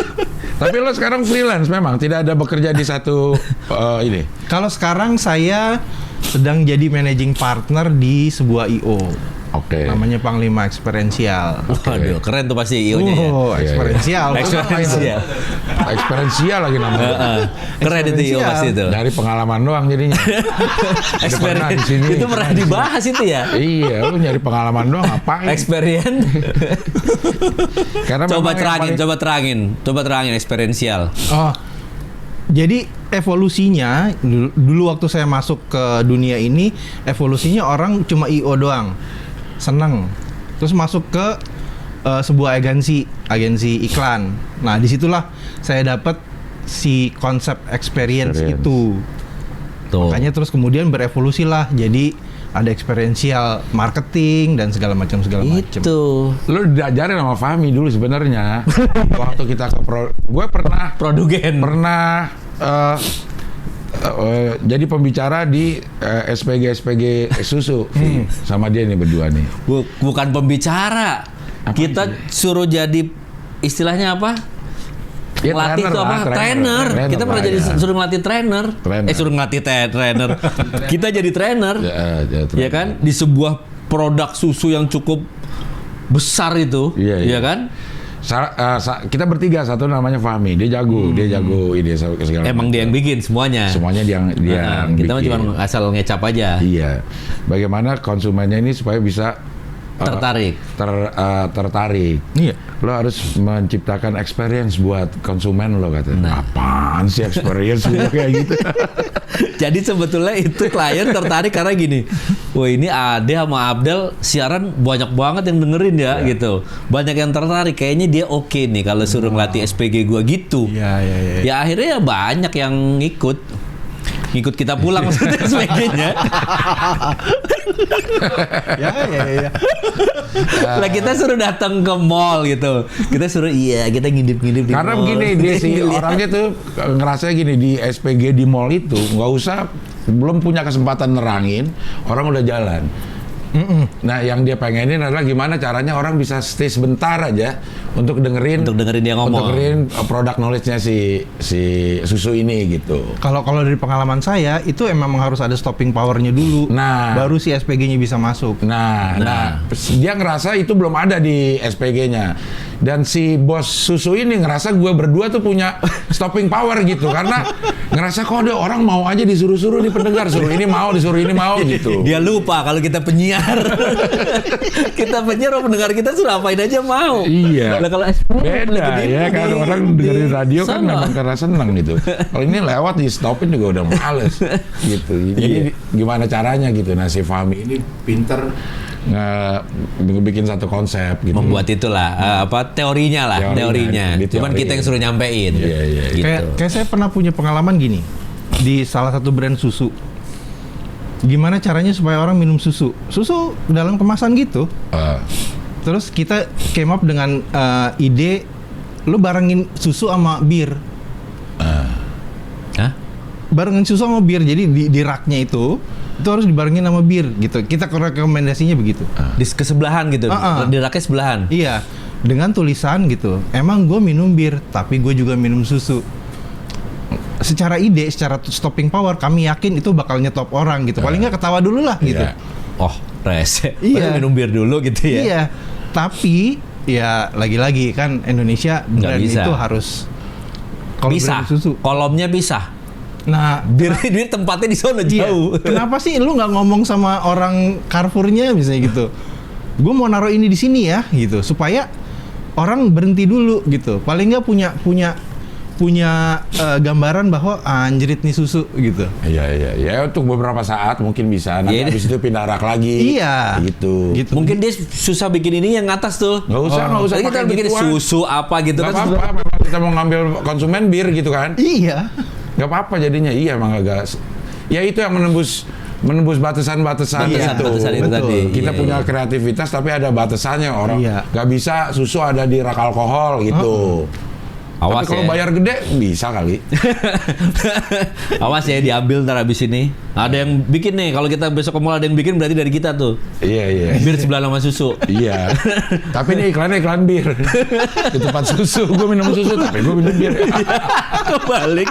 Speaker 1: Tapi lo sekarang freelance memang, tidak ada bekerja di satu ini.
Speaker 3: Kalau sekarang saya sedang jadi managing partner di sebuah IO.
Speaker 1: Oke.
Speaker 3: Namanya Panglima Experiential.
Speaker 2: Waduh, keren tuh pasti IO-nya ya.
Speaker 3: Experiential.
Speaker 2: Experiential.
Speaker 1: Experiential lagi namanya.
Speaker 2: Keren itu IO pasti itu.
Speaker 1: Dari pengalaman doang jadinya. Di sini.
Speaker 2: Itu pernah dibahas itu ya?
Speaker 1: Iya, lu nyari pengalaman doang ngapain?
Speaker 2: Experience.
Speaker 1: Karena
Speaker 2: coba terangin experiential.
Speaker 3: Oh. Jadi evolusinya dulu waktu saya masuk ke dunia ini, evolusinya orang cuma IO doang. Seneng. Terus masuk ke sebuah agensi iklan. Nah, disitulah saya dapat si konsep experience itu.
Speaker 2: Tuh.
Speaker 3: Makanya terus kemudian berevolusi lah jadi ada experiential marketing dan segala macam.
Speaker 2: Itu.
Speaker 1: Lu diajarin sama Fahmi dulu sebenarnya. Waktu kita ke gue pernah
Speaker 2: Produgen.
Speaker 1: Pernah jadi pembicara di SPG susu sama dia nih berdua nih.
Speaker 2: Bukan pembicara. Kita suruh jadi istilahnya apa?
Speaker 1: Ya,
Speaker 2: ngelatih itu apa? Trainer. Kita pernah jadi suruh ngelatih trainer. Suruh ngelatih trainer. Kita jadi trainer. Ya kan? Di sebuah produk susu yang cukup besar itu. Iya kan?
Speaker 1: Kita bertiga, satu namanya Fahmi, dia jago ini segala.
Speaker 2: Emang dia yang bikin semuanya.
Speaker 1: Semuanya dia yang
Speaker 2: kita
Speaker 1: bikin.
Speaker 2: cuma asal ngecap aja.
Speaker 1: Iya. Bagaimana konsumennya ini supaya bisa
Speaker 2: tertarik.
Speaker 1: Tertarik.
Speaker 3: Iya.
Speaker 1: Lo harus menciptakan experience buat konsumen lo katanya. Apaan sih experience kayak gitu?
Speaker 2: Jadi sebetulnya itu klien tertarik karena gini. Wah, ini Ade sama Abdel siaran banyak banget yang dengerin ya gitu. Banyak yang tertarik. Kayaknya dia oke nih kalau suruh ngelatih SPG gua gitu.
Speaker 3: Iya.
Speaker 2: Ya akhirnya ya banyak yang ngikut kita pulang maksudnya SPG-nya.
Speaker 3: Ya.
Speaker 2: Lah kita suruh datang ke mall gitu. Kita suruh kita ngidip-ngidip di
Speaker 1: Karena
Speaker 2: mall.
Speaker 1: begini dia si orangnya tuh ngerasa gini di SPG di mall itu nggak usah belum punya kesempatan nerangin orang udah jalan. Nah, yang dia pengenin adalah gimana caranya orang bisa stay sebentar aja untuk dengerin
Speaker 2: dia ngomong.
Speaker 1: Untuk dengerin produk knowledge-nya si susu ini gitu.
Speaker 3: Kalau dari pengalaman saya itu emang harus ada stopping powernya dulu.
Speaker 1: Nah,
Speaker 3: baru si SPG-nya bisa masuk.
Speaker 1: Nah, dia ngerasa itu belum ada di SPG-nya. Dan si bos susu ini ngerasa gue berdua tuh punya stopping power gitu. Karena ngerasa kok ada orang mau aja disuruh-suruh di pendengar. Suruh ini mau, disuruh ini mau gitu.
Speaker 2: Dia lupa kalau kita penyiar. Kita penyiar, pendengar kita suruh apain aja mau.
Speaker 1: Iya.
Speaker 2: Nah, kalau
Speaker 1: beda ya kan, orang dengerin radio kan memang karena seneng gitu. Kalau ini lewat di stopin juga udah males gitu. Jadi gimana caranya gitu. Nah, si Fahmi ini pinter bikin satu konsep gitu.
Speaker 2: Membuat itulah teorinya lah, teorinya. Cuman kita yang suruh nyampein.
Speaker 1: Iya.
Speaker 2: Gitu.
Speaker 3: Kayak saya pernah punya pengalaman gini di salah satu brand susu. Gimana caranya supaya orang minum susu dalam kemasan gitu. Terus kita came up dengan ide lu barengin susu sama bir. Barengin susu sama bir, jadi di raknya itu harus dibarengin sama bir gitu. Kita rekomendasinya begitu.
Speaker 2: Di kesebelahan gitu, di raknya sebelahan.
Speaker 3: Iya, dengan tulisan gitu. Emang gue minum bir, tapi gue juga minum susu. Secara ide, secara stopping power, kami yakin itu bakal nyetop orang gitu. Paling nggak ketawa dulu lah gitu.
Speaker 2: Oh, rese.
Speaker 3: Iya.
Speaker 2: Minum bir dulu gitu ya.
Speaker 3: Iya, tapi ya lagi-lagi kan Indonesia brand itu harus
Speaker 2: bisa.
Speaker 3: Susu.
Speaker 2: Kolomnya bisa.
Speaker 3: Nah,
Speaker 2: bir tempatnya di sana jauh.
Speaker 3: Kenapa sih lu nggak ngomong sama orang Carrefour-nya misalnya gitu? Gue mau naruh ini di sini ya, gitu, supaya orang berhenti dulu gitu. Paling nggak punya gambaran bahwa anjrit nih susu gitu.
Speaker 1: Iya, untuk beberapa saat mungkin bisa. Nanti habis itu pindah rak lagi.
Speaker 3: Iya.
Speaker 1: Gitu.
Speaker 2: Mungkin dia susah bikin ini yang atas tuh.
Speaker 1: Nggak usah.
Speaker 2: Kita bikin susu apa gitu.
Speaker 1: Nggak apa-apa. Memang kita mau ngambil konsumen bir gitu kan.
Speaker 3: Iya.
Speaker 1: Nggak apa-apa jadinya. Iya, emang agak. Ya itu yang menembus batasan-batasan itu.
Speaker 2: Batasan itu tadi.
Speaker 1: Kita punya kreativitas tapi ada batasannya. Orang nggak bisa susu ada di rak alkohol gitu.
Speaker 2: Awas
Speaker 1: tapi kalau bayar gede bisa kali.
Speaker 2: Awas ya, diambil ntar abis ini. Ada yang bikin nih, kalau kita besok ke mall ada yang bikin berarti dari kita tuh.
Speaker 1: Iya.
Speaker 2: Bir sebelah sama susu.
Speaker 1: Iya. Tapi ini iklan bir. Di tempat susu, gue minum susu tapi gue minum bir.
Speaker 2: Kebalik.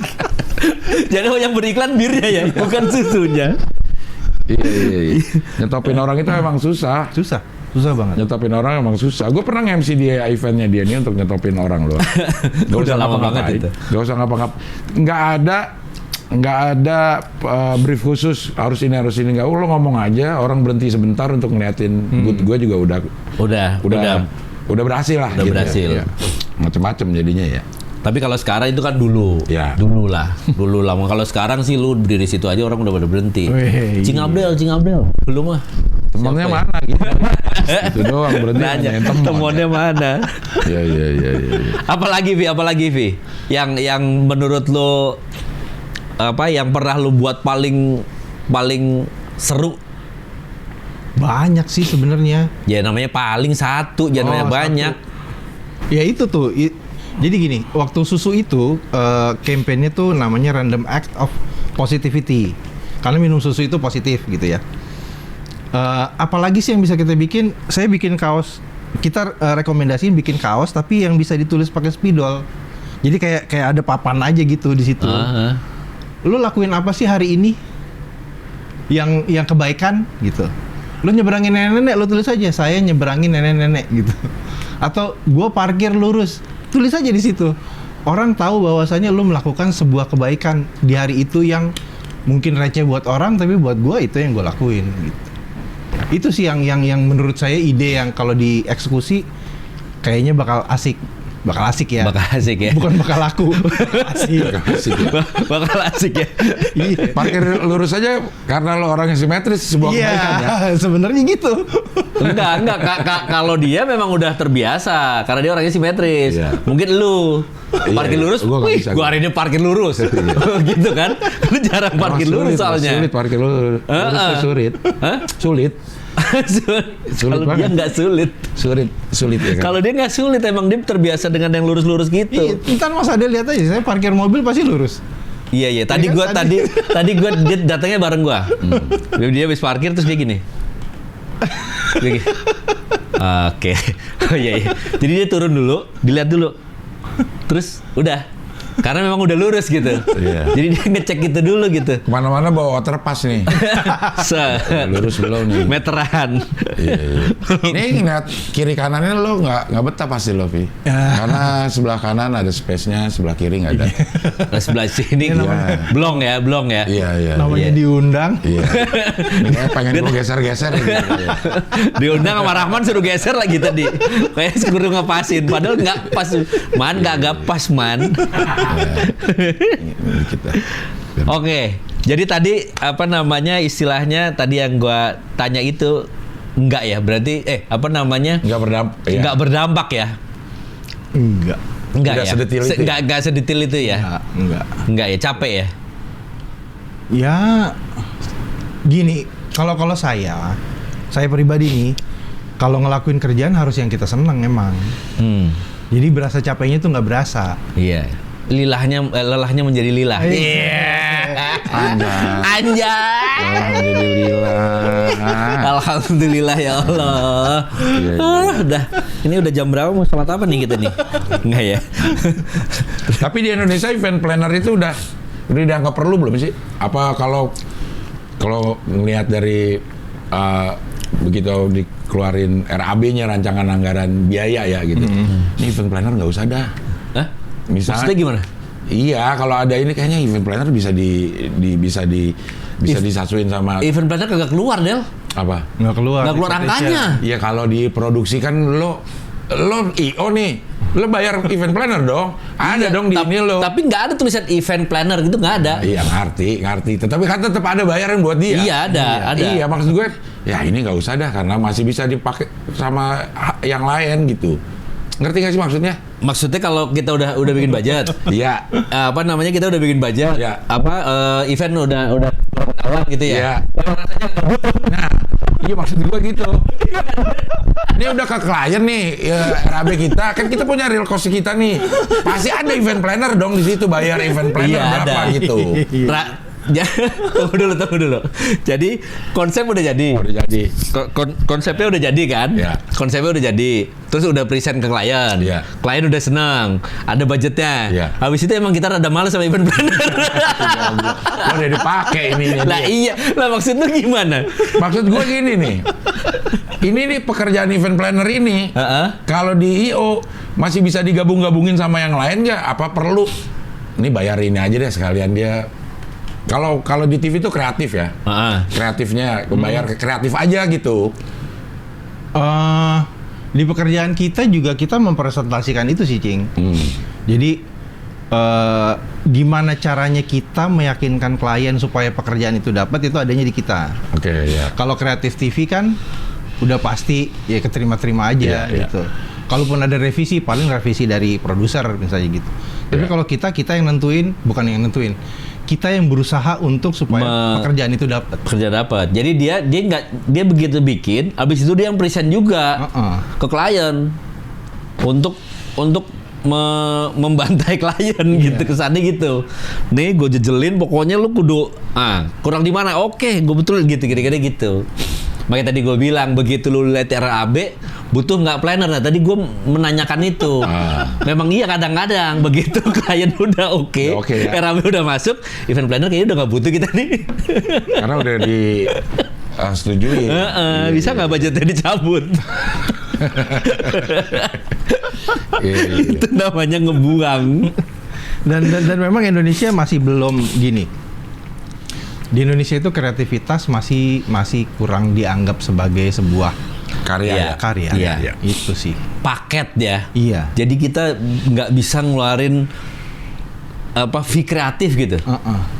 Speaker 2: Jadi yang beriklan birnya ya, bukan susunya.
Speaker 1: Iya. Nyetopin orang itu emang susah.
Speaker 3: Susah banget.
Speaker 1: Nyetopin orang emang susah. Gue pernah nge-MC di eventnya dia ini untuk nyetopin orang loh.
Speaker 2: Udah lama banget itu.
Speaker 1: Gak usah ngapa-ngapa. Nggak ada brief khusus harus ini. Nggak. Lo ngomong aja. Orang berhenti sebentar untuk ngeliatin booth gue juga udah berhasil lah.
Speaker 2: Udah
Speaker 1: gitu
Speaker 2: berhasil.
Speaker 1: Ya. Macem-macem jadinya ya.
Speaker 2: Tapi kalau sekarang itu kan dulu.
Speaker 1: Ya.
Speaker 2: Dulu lah. Kalau sekarang sih lu berdiri situ aja orang udah pada berhenti. Cing Abdel. Belum mah.
Speaker 1: Temennya mana gitu. Itu doang berhenti
Speaker 2: nanya temennya
Speaker 1: nanyain
Speaker 2: mana.
Speaker 1: Iya.
Speaker 2: Apalagi Vi yang menurut lo yang pernah lo buat paling seru?
Speaker 3: Banyak sih sebenarnya.
Speaker 2: Ya namanya paling satu, jangan banyak.
Speaker 3: Ya itu tuh. Jadi gini, waktu susu itu campaign-nya tuh namanya Random Act of Positivity. Karena minum susu itu positif gitu ya. Apalagi sih yang bisa kita bikin? Saya bikin kaos. Kita rekomendasiin bikin kaos tapi yang bisa ditulis pakai spidol. Jadi kayak ada papan aja gitu di situ. Lu lakuin apa sih hari ini? Yang kebaikan gitu. Lu nyeberangin nenek-nenek, lu tulis aja saya nyeberangin nenek-nenek gitu. Atau gua parkir lurus. Tulis aja di situ. Orang tahu bahwasanya lu melakukan sebuah kebaikan di hari itu yang mungkin receh buat orang tapi buat gua itu yang gua lakuin gitu. Itu sih yang menurut saya ide yang kalau dieksekusi kayaknya bakal asik ya.
Speaker 2: Bakal asik ya.
Speaker 3: Bukan bakal laku.
Speaker 2: Bakal asik ya.
Speaker 1: Iya. Parkir lurus aja karena lo orang yang simetris sebuah kebaikan ya.
Speaker 3: Sebenarnya gitu.
Speaker 2: Enggak. Kalau dia memang udah terbiasa karena dia orangnya simetris.
Speaker 1: Iya.
Speaker 2: Mungkin lu parkir lurus, gua hari ini parkir lurus. Gitu kan? Lu jarang parkir lurus soalnya.
Speaker 1: Sulit parkir lurus. Sulit.
Speaker 2: Kalau dia nggak
Speaker 1: sulit ya kan?
Speaker 2: Kalau dia nggak sulit, emang dia terbiasa dengan yang lurus-lurus gitu.
Speaker 3: Iya, ntar Mas Ade lihat aja, saya parkir mobil pasti lurus.
Speaker 2: Iya. Tadi gue dia datangnya bareng gua. Dia habis parkir terus dia gini. Gini. Oke. Oh iya, iya. Jadi dia turun dulu, dilihat dulu. Terus udah. Karena memang udah lurus gitu.
Speaker 1: Iya.
Speaker 2: Jadi dia ngecek gitu dulu gitu.
Speaker 1: Kemana-mana bawa waterpass nih. Lurus belum nih.
Speaker 2: Meteran.
Speaker 1: Iya, iya. Ini ngeliat kiri kanannya lo nggak betah pasti lo, Vi. Karena sebelah kanan ada space-nya, sebelah kiri nggak ada.
Speaker 2: Nah, sebelah sini blong ya.
Speaker 1: Iya, iya.
Speaker 3: Namanya diundang.
Speaker 1: Iya. Kayak pengen gue geser-geser gitu. Iya.
Speaker 2: Diundang sama Rahman suruh geser lagi tadi. Kayak suruh ngepasin. Padahal nggak pas. Man, nggak pas, man. Oke. Jadi tadi apa namanya istilahnya tadi yang gua tanya itu enggak ya? Berarti apa namanya? Enggak berdampak ya?
Speaker 3: Enggak.
Speaker 2: Enggak ya?
Speaker 1: Sedetil itu ya?
Speaker 2: Enggak sedetil itu ya? Enggak ya? Capek ya?
Speaker 3: Ya gini, kalau saya pribadi nih, kalau ngelakuin kerjaan harus yang kita seneng emang. Jadi berasa capeknya tuh nggak berasa.
Speaker 2: Iya. Lelahnya menjadi lilah.
Speaker 3: Iya.
Speaker 2: Anjay.
Speaker 1: Menjadi lilah.
Speaker 2: Alhamdulillah ya Allah. Udah. Ini udah jam berapa? Mau sholat apa nih kita nih? Enggak ya.
Speaker 1: Tapi di Indonesia event planner itu udah dianggap perlu belum sih? Apa kalau ngelihat dari begitu dikeluarin RAB-nya, rancangan anggaran biaya ya gitu. Ini event planner nggak usah dah.
Speaker 2: Hah?
Speaker 1: Misalnya,
Speaker 2: maksudnya gimana?
Speaker 1: Iya, kalau ada ini kayaknya event planner bisa disatuin sama
Speaker 2: Event planner kagak keluar, Del.
Speaker 1: apa?
Speaker 3: Nggak keluar
Speaker 2: angkanya.
Speaker 1: Iya, kalau diproduksi kan lo IO nih, lo bayar event planner dong. Ada dong di ini lo.
Speaker 2: Tapi nggak ada tulisan event planner gitu, nggak ada.
Speaker 1: Iya, ngerti. Tetapi kan tetap ada bayaran buat dia.
Speaker 2: Iya, ada.
Speaker 1: Iya, maksud gue, ya ini nggak usah dah karena masih bisa dipakai sama yang lain gitu. Ngerti nggak sih maksudnya?
Speaker 2: Maksudnya kalau kita udah bikin budget.
Speaker 1: Iya.
Speaker 2: Apa namanya, kita udah bikin budget.
Speaker 1: Iya.
Speaker 2: Event udah awal gitu ya.
Speaker 1: Iya. Nah, iya maksud gue gitu. Ini udah ke klien nih, ya, RAB kita, kan kita punya real cost kita nih. Pasti ada event planner dong di situ, bayar event planner berapa
Speaker 2: ada.
Speaker 1: gitu.
Speaker 2: Tunggu dulu. Jadi konsep udah jadi.
Speaker 1: Udah jadi.
Speaker 2: Konsepnya udah jadi kan?
Speaker 1: Ya.
Speaker 2: Konsepnya udah jadi. Terus udah present ke klien.
Speaker 1: Ya.
Speaker 2: Klien udah senang. Ada budgetnya.
Speaker 1: Ya.
Speaker 2: Habis itu emang kita rada males sama event planner.
Speaker 1: Udah dipakai ini.
Speaker 2: Lah iya. Lah maksud lu gimana?
Speaker 1: Maksud gue gini nih. Ini nih pekerjaan event planner ini. Kalau di IO masih bisa digabung-gabungin sama yang lain nggak? Apa perlu? Ini bayar ini aja deh sekalian dia. Kalau di TV itu kreatif ya, kreatifnya bayar kreatif aja gitu.
Speaker 3: Di pekerjaan kita juga kita mempresentasikan itu sih, Cing. Jadi gimana caranya kita meyakinkan klien supaya pekerjaan itu dapat, itu adanya di kita.
Speaker 1: Oke, ya.
Speaker 3: Kalau kreatif TV kan udah pasti ya keterima-terima aja gitu. Kalaupun ada revisi, paling revisi dari produser misalnya gitu. Tapi kalau kita yang nentuin, bukan yang nentuin. Kita yang berusaha untuk supaya pekerjaan itu dapat.
Speaker 2: Jadi dia begitu bikin, habis itu dia yang present juga ke klien untuk membantai klien gitu, kesannya gitu. Nih gue jejelin, pokoknya lu kudu kurang di mana? Oke, gue betul gitu, kira-kira gitu. Makanya tadi gue bilang begitu lu lihat RAB butuh nggak planner. Nah tadi gue menanyakan itu. Memang iya kadang-kadang begitu klien udah oke, ya. RAB udah masuk, event planner kayaknya udah nggak butuh kita nih.
Speaker 1: Karena udah setujui.
Speaker 2: Bisa nggak budgetnya dicabut? Itu namanya ngebuang.
Speaker 3: Dan memang Indonesia masih belum gini. Di Indonesia itu kreativitas masih kurang dianggap sebagai sebuah karya.
Speaker 2: Iya.
Speaker 3: Itu sih.
Speaker 2: Paket ya.
Speaker 3: Iya.
Speaker 2: Jadi kita nggak bisa ngeluarin fee kreatif gitu.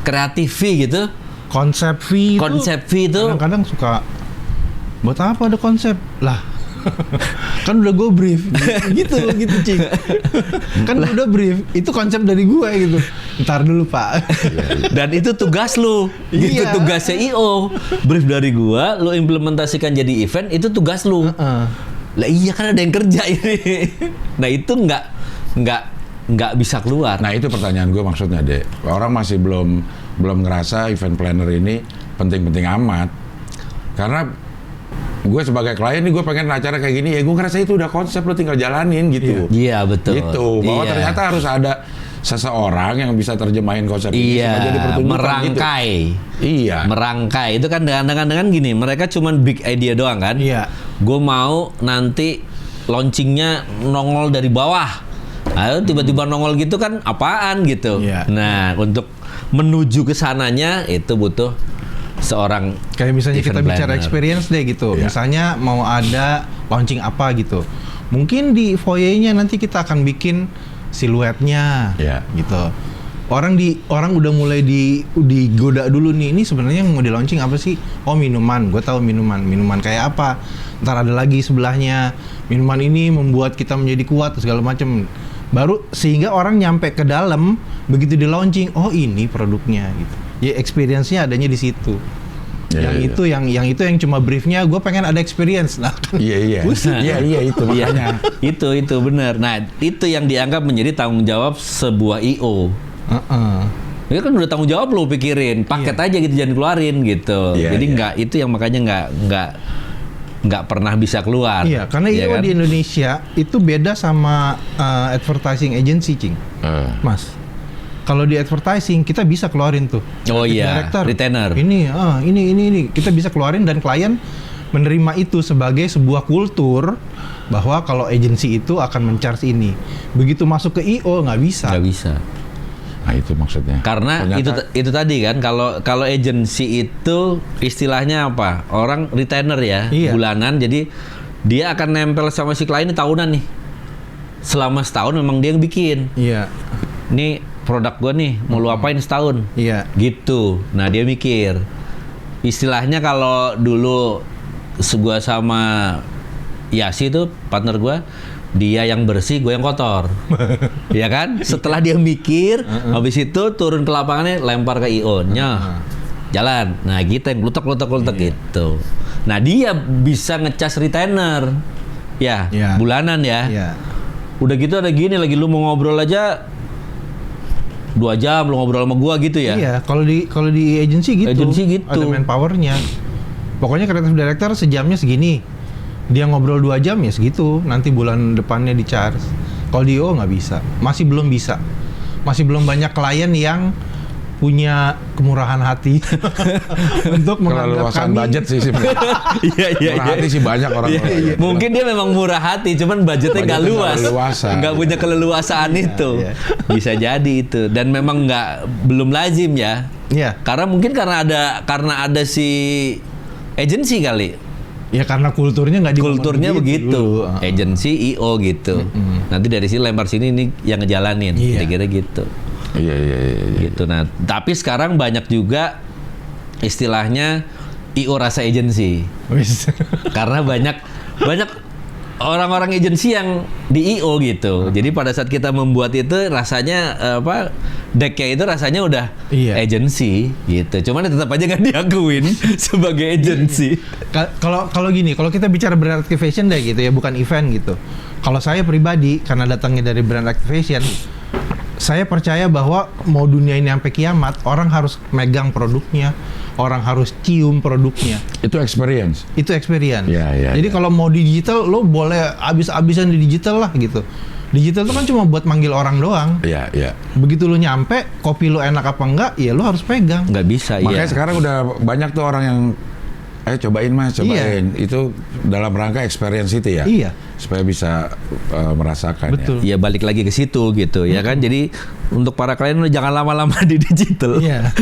Speaker 2: Kreatif fee gitu.
Speaker 3: Konsep fee itu kadang-kadang suka buat apa ada konsep lah. Kan udah gue brief gitu Cing. Kan udah brief, itu konsep dari gue gitu. Ntar dulu Pak.
Speaker 2: Dan itu tugas lu. Gitu tugasnya IO. Brief dari gua, lu implementasikan jadi event, itu tugas lu. Lah iya kan ada yang kerja ini. Nah itu nggak bisa keluar.
Speaker 1: Nah itu pertanyaan gue maksudnya deh. Orang masih belum ngerasa event planner ini penting-penting amat. Karena gue sebagai klien nih gue pengen acara kayak gini, ya gue ngerasa itu udah konsep, lo tinggal jalanin gitu.
Speaker 2: Iya betul.
Speaker 1: Gitu, bahwa
Speaker 2: Iya.
Speaker 1: ternyata harus ada seseorang yang bisa terjemahin konsep ini
Speaker 2: Iya,
Speaker 1: sebagai pertunjukan
Speaker 2: merangkai.
Speaker 1: gitu. Iya.
Speaker 2: Merangkai itu kan dengan gini, mereka cuman big idea doang kan.
Speaker 3: Iya.
Speaker 2: Gue mau nanti launchingnya nongol dari bawah. Ayo tiba-tiba nongol gitu kan apaan gitu.
Speaker 3: Iya.
Speaker 2: Nah, untuk menuju ke sananya itu butuh seorang
Speaker 3: Kayak misalnya kita
Speaker 2: event
Speaker 3: bicara
Speaker 2: planner.
Speaker 3: experience deh gitu.
Speaker 1: Iya.
Speaker 3: Misalnya mau ada launching apa gitu. Mungkin di foyer-nya nanti kita akan bikin siluetnya
Speaker 1: Iya.
Speaker 3: gitu. Orang udah mulai digoda dulu nih. Ini sebenarnya yang mau di launching apa sih? Oh, minuman. Gue tahu minuman. Minuman kayak apa? Ntar ada lagi sebelahnya. Minuman ini membuat kita menjadi kuat segala macam. Baru sehingga orang nyampe ke dalam, begitu di launching, oh ini produknya gitu. Ya experience-nya adanya di situ.
Speaker 1: Iya, iya.
Speaker 3: Yang itu yang cuma briefnya, gue pengen ada experience. Nah, kan
Speaker 1: Iya itu makanya.
Speaker 2: Itu benar. Nah, itu yang dianggap menjadi tanggung jawab sebuah IO. Itu kan udah tanggung jawab lo pikirin, paket aja gitu jangan keluarin gitu.
Speaker 1: Iya,
Speaker 2: Jadi
Speaker 1: iya.
Speaker 2: nggak itu yang makanya nggak pernah bisa keluar.
Speaker 3: Iya, karena
Speaker 2: Iya
Speaker 3: IO
Speaker 2: kan?
Speaker 3: di Indonesia itu beda sama advertising agency, Cing. Mas. Kalau di advertising kita bisa keluarin tuh.
Speaker 2: Oh
Speaker 3: Creative
Speaker 2: iya,
Speaker 3: director,
Speaker 2: retainer.
Speaker 3: Ini kita bisa keluarin dan klien menerima itu sebagai sebuah kultur bahwa kalau agency itu akan men-charge ini. Begitu masuk ke IO nggak bisa.
Speaker 2: Nggak bisa.
Speaker 1: Nah itu maksudnya.
Speaker 2: Karena
Speaker 1: Ternyata-
Speaker 2: itu tadi kan kalau agency itu istilahnya apa? Orang retainer ya,
Speaker 3: Iya.
Speaker 2: bulanan. Jadi dia akan nempel sama si klien ini tahunan nih. Selama setahun memang dia yang bikin.
Speaker 3: Iya.
Speaker 2: Nih produk gua nih mau lu apain setahun?
Speaker 3: Iya.
Speaker 2: Gitu. Nah dia mikir. Istilahnya kalau dulu gua sama Yasi itu partner gua, dia yang bersih, gue yang kotor. Ya kan? Setelah dia mikir, habis itu turun ke lapangannya, lempar ke IO-nya. Jalan. Nah, kita yang glutek gitu. Nah, dia bisa ngecas retainer. Ya,
Speaker 3: Iya.
Speaker 2: bulanan ya.
Speaker 3: Iya.
Speaker 2: Udah gitu ada gini lagi, lu mau ngobrol aja 2 jam lu ngobrol sama gua gitu ya.
Speaker 3: Iya, kalau di agency gitu.
Speaker 2: Agency gitu.
Speaker 3: Ada manpowernya. Pokoknya creative director sejamnya segini. Dia ngobrol 2 jam ya segitu. Nanti bulan depannya di charge. Kalau di IO nggak bisa. Masih belum bisa. Masih belum banyak klien yang punya kemurahan hati untuk menganggap
Speaker 1: Keleluasan
Speaker 3: kami
Speaker 1: budget sih
Speaker 2: Iya.
Speaker 1: murah hati sih banyak orang-orang.
Speaker 2: Mungkin dia memang murah hati, cuman budgetnya nggak
Speaker 1: Budgetnya
Speaker 2: luas,
Speaker 1: nggak leluasa.
Speaker 2: nggak punya keleluasaan itu,
Speaker 3: iya.
Speaker 2: bisa jadi itu. Dan memang belum lazim ya,
Speaker 3: Iya.
Speaker 2: karena mungkin karena ada si agency kali,
Speaker 3: Ya karena kulturnya nggak
Speaker 2: kulturnya begitu,
Speaker 3: dulu.
Speaker 2: agency IO gitu. Nanti dari sini lempar sini ini yang ngejalanin,
Speaker 3: Iya.
Speaker 2: kira-kira gitu.
Speaker 1: Iya.
Speaker 2: Gitu. Nah, tapi sekarang banyak juga istilahnya IO rasa agency.
Speaker 3: Wis.
Speaker 2: Karena banyak orang-orang agensi yang di IO gitu. Jadi pada saat kita membuat itu rasanya decknya itu rasanya udah
Speaker 3: Iya.
Speaker 2: agensi gitu. Cuman tetap aja nggak diakuin sebagai agensi.
Speaker 3: Kalau gini, kalau kita bicara brand activation deh gitu ya, bukan event gitu. Kalau saya pribadi karena datangnya dari brand activation, saya percaya bahwa mau dunia ini sampai kiamat, orang harus megang produknya, orang harus cium produknya.
Speaker 1: Itu experience.
Speaker 3: Itu experience.
Speaker 1: Iya.
Speaker 3: Jadi kalau mau digital, lo boleh abis-abisan di digital lah gitu. Digital itu kan cuma buat manggil orang doang.
Speaker 1: Iya.
Speaker 3: Begitu lo nyampe, kopi lo enak apa enggak, ya lo harus pegang.
Speaker 2: Nggak bisa
Speaker 1: Makanya
Speaker 2: ya.
Speaker 1: sekarang udah banyak tuh orang yang ayo cobain mas, cobain. Itu dalam rangka experience itu ya.
Speaker 3: Iya.
Speaker 1: Supaya bisa merasakan.
Speaker 3: Betul.
Speaker 2: Ya balik lagi ke situ gitu ya kan. Jadi untuk para klien jangan lama-lama di digital.
Speaker 3: Iya.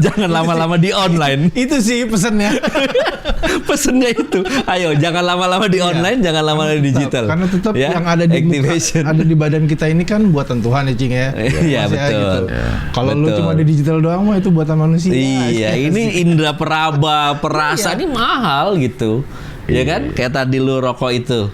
Speaker 2: Jangan lama-lama di online.
Speaker 3: Itu sih pesannya.
Speaker 2: Pesennya itu. Ayo jangan lama-lama di online, jangan lama-lama di digital.
Speaker 3: Karena tetap
Speaker 2: Ya,
Speaker 3: yang ada di
Speaker 2: activation.
Speaker 3: ada di badan kita ini kan buatan Tuhan ya, Cing ya.
Speaker 2: Iya,
Speaker 3: Mas, ya,
Speaker 2: betul.
Speaker 3: gitu. Kalau lu
Speaker 2: Betul.
Speaker 3: cuma di digital doang mah itu buatan manusia.
Speaker 2: Iya, ini indera peraba, perasa ini mahal gitu. Ya kan? Kayak tadi lu rokok itu.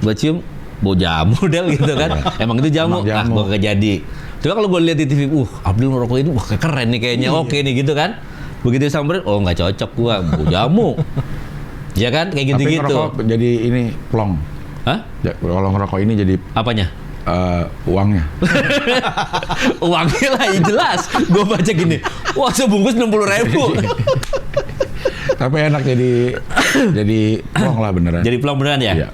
Speaker 2: Gua cium bau jamu del gitu kan. Emang itu jamu?
Speaker 1: Emang jamu.
Speaker 2: Gua kagak jadi. Coba kalau gua lihat di TV, Abdul ngerokok ini, wah keren nih kayaknya. Oke nih gitu kan. Begitu samperin, oh nggak cocok gua, bau jamu. Ya kan? Kayak
Speaker 1: Tapi
Speaker 2: gitu-gitu.
Speaker 1: ngerokok jadi ini plong.
Speaker 2: Hah?
Speaker 1: Kalau ngerokok ini jadi
Speaker 2: Apanya?
Speaker 1: uangnya.
Speaker 2: Uangnya lah ya jelas. Gua baca gini, wah sebungkus 60.000.
Speaker 1: Tapi enak jadi jadi plong lah beneran.
Speaker 2: Jadi plong beneran ya?
Speaker 1: Iya.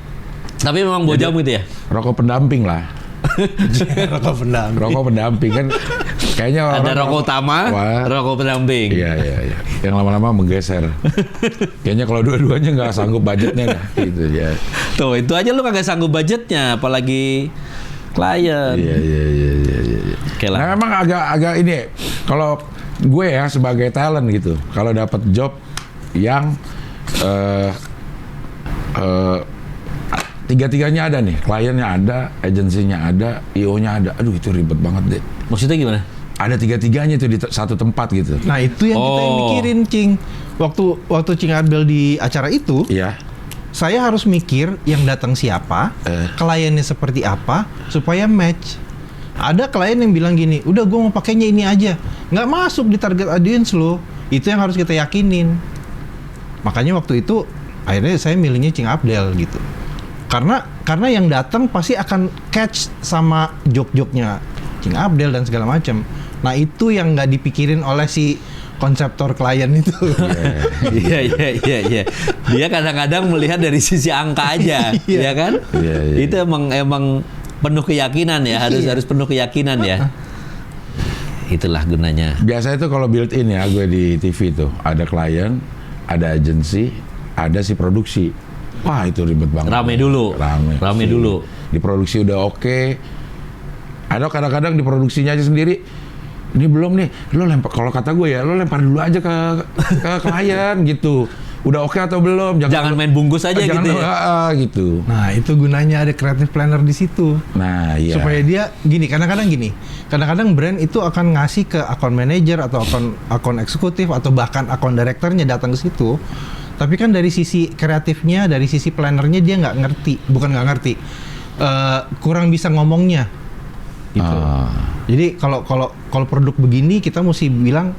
Speaker 2: Tapi memang bojam gitu ya?
Speaker 1: Rokok pendamping lah.
Speaker 3: Rokok pendamping.
Speaker 1: Rokok pendamping kan kayaknya
Speaker 2: Ada rokok utama, rokok pendamping.
Speaker 1: Iya. Yang lama-lama menggeser. Kayaknya kalau dua-duanya nggak sanggup budgetnya dah gitu ya.
Speaker 2: Tuh, itu aja lu kagak sanggup budgetnya, apalagi klien.
Speaker 1: Iya.
Speaker 2: Oke lah.
Speaker 1: Nah, memang agak ini kalau gue ya sebagai talent gitu, kalau dapat job yang tiga-tiganya ada nih, kliennya ada, agensinya ada, IO-nya ada. Aduh itu ribet banget deh.
Speaker 2: Maksudnya gimana?
Speaker 1: Ada tiga-tiganya itu di satu tempat gitu.
Speaker 3: Nah itu yang kita yang mikirin, Cing. Waktu Cing Abdel di acara itu,
Speaker 1: Iya.
Speaker 3: saya harus mikir yang datang siapa, kliennya seperti apa, supaya match. Ada klien yang bilang gini, udah gue mau pakainya ini aja, nggak masuk di target audience lo. Itu yang harus kita yakinin. Makanya waktu itu akhirnya saya milihnya Cing Abdel gitu. Karena yang datang pasti akan catch sama jok-joknya Cing Abdel dan segala macam. Nah itu yang nggak dipikirin oleh si konseptor klien itu.
Speaker 2: Iya. Dia kadang-kadang melihat dari sisi angka aja, ya kan?
Speaker 1: Iya.
Speaker 2: Itu emang penuh keyakinan ya, harus penuh keyakinan ya. Itulah gunanya.
Speaker 1: Biasanya tuh kalau built in ya, gue di TV tuh ada klien, ada agensi, ada si produksi. Wah itu ribet banget.
Speaker 2: Rame dulu. Di
Speaker 1: produksi udah oke. Ada kadang-kadang di produksinya aja sendiri. Ini belum nih, lo lempar. Kalau kata gue ya, lo lempar dulu aja ke klien gitu. Udah oke atau belum?
Speaker 2: Jangan main bungkus aja gitu ya.
Speaker 1: Gitu.
Speaker 3: Nah itu gunanya ada creative planner di situ.
Speaker 1: Nah iya.
Speaker 3: Supaya dia gini, kadang-kadang brand itu akan ngasih ke account manager atau akun eksekutif atau bahkan akun direkturnya datang ke situ. Tapi kan dari sisi kreatifnya, dari sisi plannernya dia nggak ngerti, kurang bisa ngomongnya. Gitu. Jadi kalau produk begini kita mesti bilang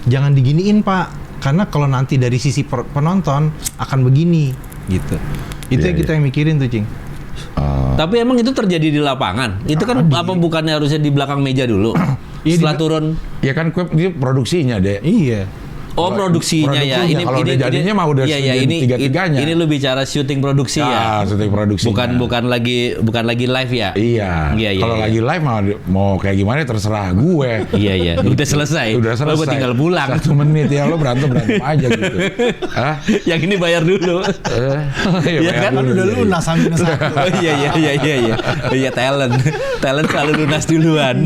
Speaker 3: jangan diginiin Pak, karena kalau nanti dari sisi penonton akan begini, gitu. Itu yang kita yang mikirin tuh, Cing.
Speaker 2: Tapi emang itu terjadi di lapangan. Itu kan apa bukannya harusnya di belakang meja dulu? Setelah turun.
Speaker 1: Ya kan ini produksinya deh.
Speaker 3: Iya.
Speaker 2: Oh produksinya ya.
Speaker 1: Ini kalau udah jadinya mah udah tiga-tiganya.
Speaker 2: Ini lu bicara syuting produksi ya.
Speaker 1: Syuting produksi.
Speaker 2: Bukan lagi live ya.
Speaker 1: Iya. Kalau lagi live mau kayak gimana terserah gue.
Speaker 2: Iya. Udah selesai. Lo tinggal pulang.
Speaker 1: 1 menit ya lo berantem aja gitu.
Speaker 2: Yang ini bayar dulu.
Speaker 3: Iya kan udah lunas minus 1.
Speaker 2: Iya. Iya talent selalu lunas duluan.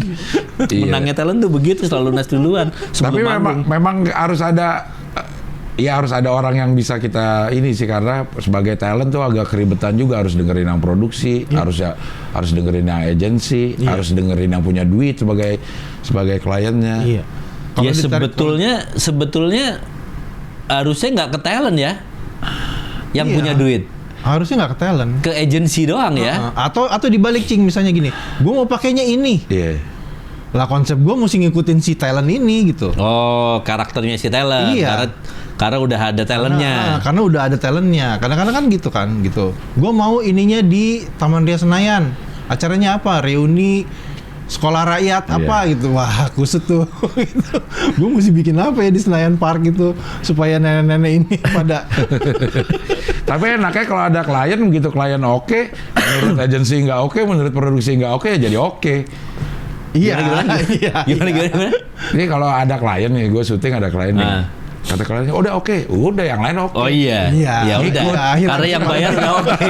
Speaker 2: Menangnya talent tuh begitu, selalu lunas duluan.
Speaker 1: Tapi memang harus ada orang yang bisa kita ini sih, karena sebagai talent tuh agak keribetan juga, harus dengerin yang produksi, harus dengerin yang agensi, harus dengerin yang punya duit sebagai kliennya.
Speaker 3: Iya.
Speaker 2: Ya sebetulnya harusnya nggak ke talent ya, yang punya duit.
Speaker 3: Harusnya nggak ke talent.
Speaker 2: Ke agensi doang ya.
Speaker 3: Atau dibalik, Cing, misalnya gini, gue mau pakainya ini.
Speaker 1: Iya.
Speaker 3: Lah konsep gue mesti ngikutin si talent ini gitu.
Speaker 2: Oh, karakternya si talent.
Speaker 3: Iya.
Speaker 2: Karena udah ada talentnya.
Speaker 3: Karena udah ada talentnya. Kadang-kadang kan gitu. Gue mau ininya di Taman Ria Senayan. Acaranya apa? Reuni sekolah rakyat apa gitu. Wah, kusut tuh. Gitu. Gue mesti bikin apa ya di Senayan Park gitu supaya nenek-nenek ini pada.
Speaker 1: Tapi enaknya kalau ada klien begitu, klien oke, menurut agensi nggak oke, menurut produksi nggak oke, ya jadi oke.
Speaker 2: Gimana?
Speaker 1: Ini kalau ada klien nih, gue syuting ada klien nih. Kata kliennya udah oke, udah yang lain oke.
Speaker 2: Oh iya. Ya udah. Karena yang bayar udah oke.